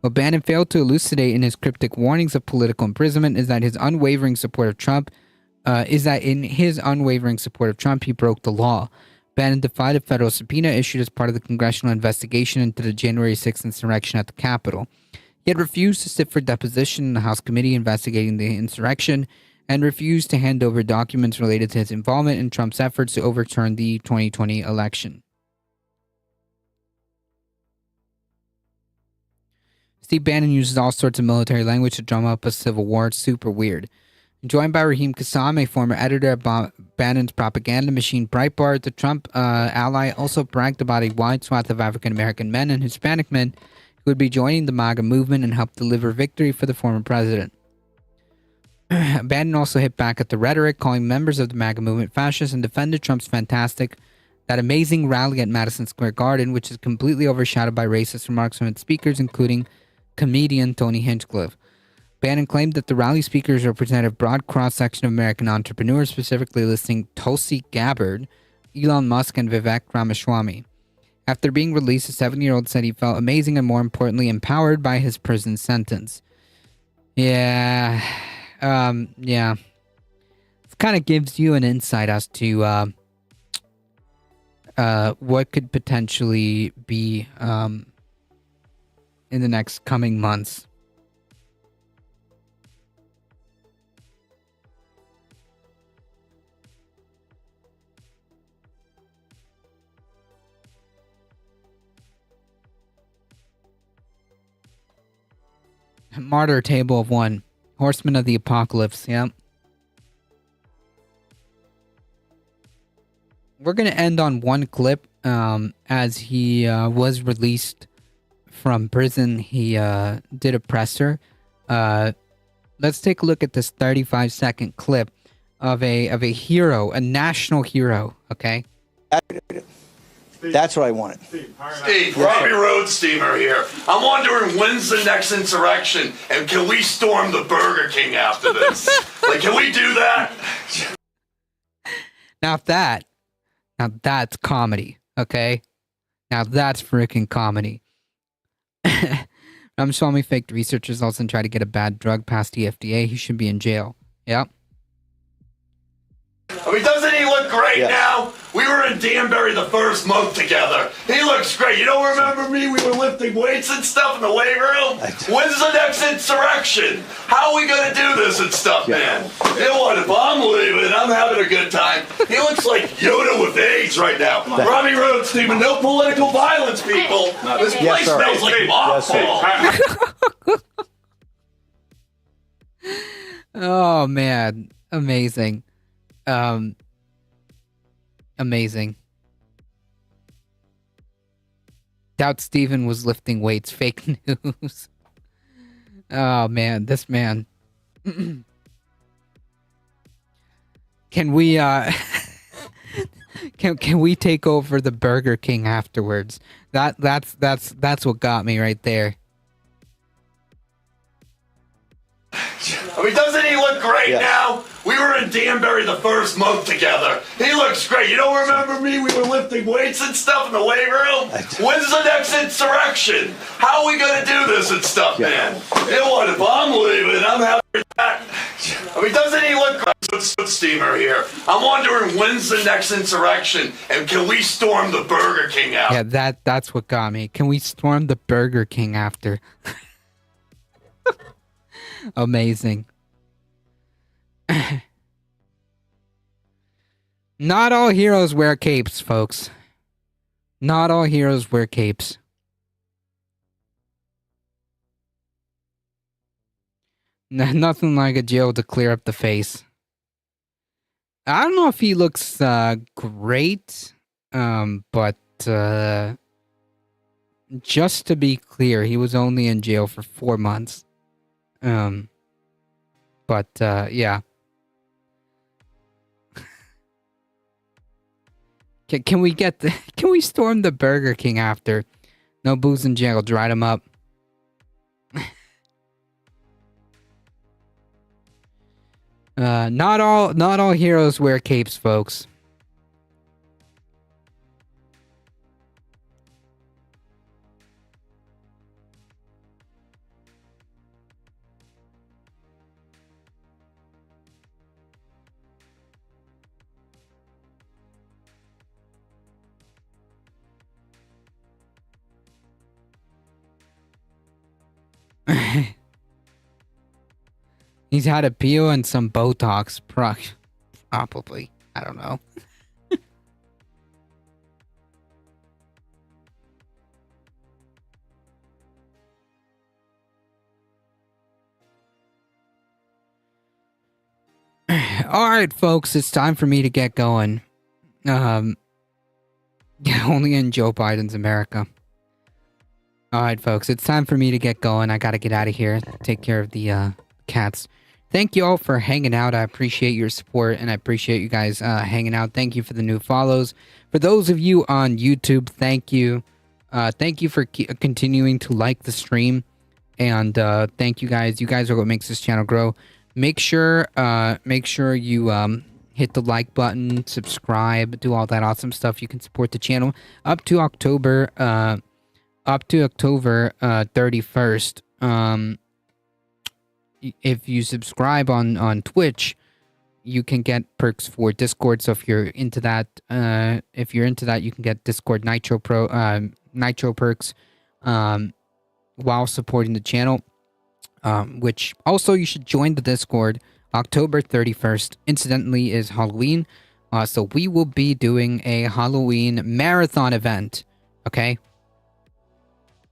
What Bannon failed to elucidate in his cryptic warnings of political imprisonment is that in his unwavering support of Trump, he broke the law. Bannon defied a federal subpoena issued as part of the congressional investigation into the January 6th insurrection at the Capitol. He had refused to sit for deposition in the House committee investigating the insurrection and refused to hand over documents related to his involvement in Trump's efforts to overturn the 2020 election. Steve Bannon uses all sorts of military language to drum up a civil war. It's super weird. Joined by Raheem Kassam, a former editor at Bannon's propaganda machine Breitbart, the Trump ally also bragged about a wide swath of African-American men and Hispanic men who would be joining the MAGA movement and help deliver victory for the former president. Bannon also hit back at the rhetoric, calling members of the MAGA movement fascists, and defended Trump's that amazing rally at Madison Square Garden, which is completely overshadowed by racist remarks from its speakers, including comedian Tony Hinchcliffe. Bannon claimed that the rally speakers represented a broad cross-section of American entrepreneurs, specifically listing Tulsi Gabbard, Elon Musk, and Vivek Ramaswamy. After being released, the 7-year-old said he felt amazing and, more importantly, empowered by his prison sentence. Yeah. It kind of gives you an insight as to what could potentially be in the next coming months. Martyr Table of One. Horsemen of the Apocalypse, yeah. We're going to end on one clip. As he was released from prison, he did a presser. Let's take a look at this 35-second clip of a hero, a national hero, okay? That's what I wanted. Steve, Robbie Roadsteamer here. I'm wondering when's the next insurrection, and can we storm the Burger King after this? Can we do that? Now, if that Now that's comedy, okay? Now that's freaking comedy. Ramaswamy faked research results and tried to get a bad drug past the FDA. He should be in jail. Yep. I mean, doesn't he look great now? We were in Danbury the first month together. He looks great. You don't remember me? We were lifting weights and stuff in the weight room. When's the next insurrection? How are we going to do this and stuff, man? You know what? If I'm leaving, I'm having a good time. He looks like Yoda with AIDS right now. Robbie Rhodes, Stephen, no political violence, people. This place smells like mothballs. Oh, man. Amazing. Amazing. Doubt Steven was lifting weights. Fake news. Oh man, this man. Can we can we take over the Burger King afterwards? That's what got me right there. I mean, doesn't he look great now? We were in Danbury the first month together. He looks great. You don't remember me? We were lifting weights and stuff in the weight room. When's the next insurrection? How are we going to do this and stuff, man? You know what? If I'm leaving, I'm having a good time. I mean, doesn't he look great? With Steamer here. I'm wondering when's the next insurrection and can we storm the Burger King out? Yeah, that's what got me. Can we storm the Burger King after? Amazing. Not all heroes wear capes, folks. Not all heroes wear capes. Nothing like a jail to clear up the face. I don't know if he looks great, but just to be clear, he was only in jail for 4 months. But yeah. Can we storm the Burger King after? No booze in jail, dried him up. Not all heroes wear capes, folks. He's had a peel and some Botox. Probably. I don't know. All right, folks. It's time for me to get going. Only in Joe Biden's America. All right, folks. It's time for me to get going. I gotta get out of here. Take care of the cats. Thank you all for hanging out. I appreciate your support and I appreciate you guys hanging out. Thank you for the new follows. For those of you on YouTube, thank you. Thank you for continuing to like the stream. And thank you guys. You guys are what makes this channel grow. Make sure you hit the like button, subscribe, do all that awesome stuff. You can support the channel up to October 31st. If you subscribe on Twitch, you can get perks for Discord. So if you're into that, you can get Discord Nitro perks while supporting the channel. Which also you should join the Discord. October 31st, incidentally, is Halloween. So we will be doing a Halloween marathon event. Okay.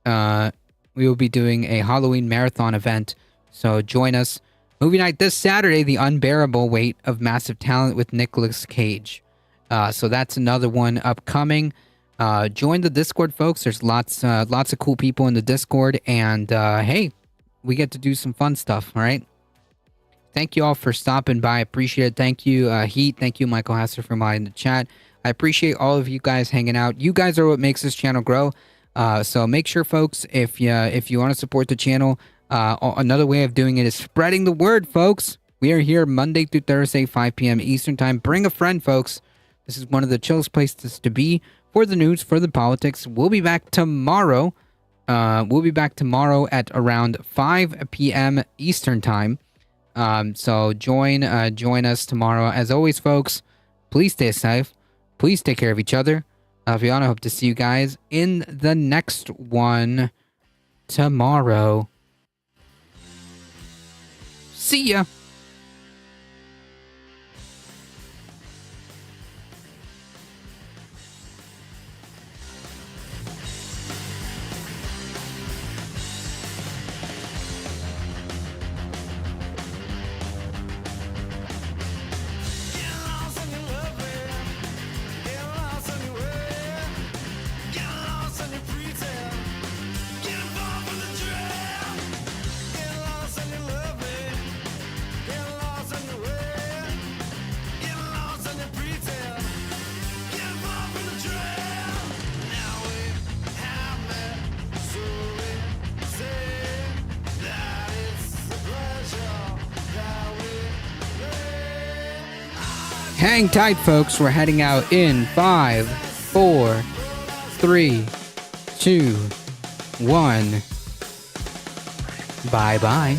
We will be doing a Halloween marathon event. So join us. Movie night this Saturday, The Unbearable Weight of Massive Talent with Nicolas Cage. So that's another one upcoming. Join the Discord, folks. There's lots of cool people in the Discord. And hey, we get to do some fun stuff, all right? Thank you all for stopping by. I appreciate it. Thank you, Heat. Thank you, Michael Hasser, for modding the chat. I appreciate all of you guys hanging out. You guys are what makes this channel grow. So make sure, folks, if you want to support the channel, another way of doing it is spreading the word, folks. We are here Monday through Thursday, 5 p.m. Eastern Time. Bring a friend, folks. This is one of the chillest places to be for the news, for the politics. We'll be back tomorrow. At around 5 p.m. Eastern time. So join us tomorrow. As always, folks, please stay safe. Please take care of each other. Fiona, hope to see you guys in the next one tomorrow. See ya. Hang tight, folks. We're heading out in 5, 4, 3, 2, 1. Bye-bye.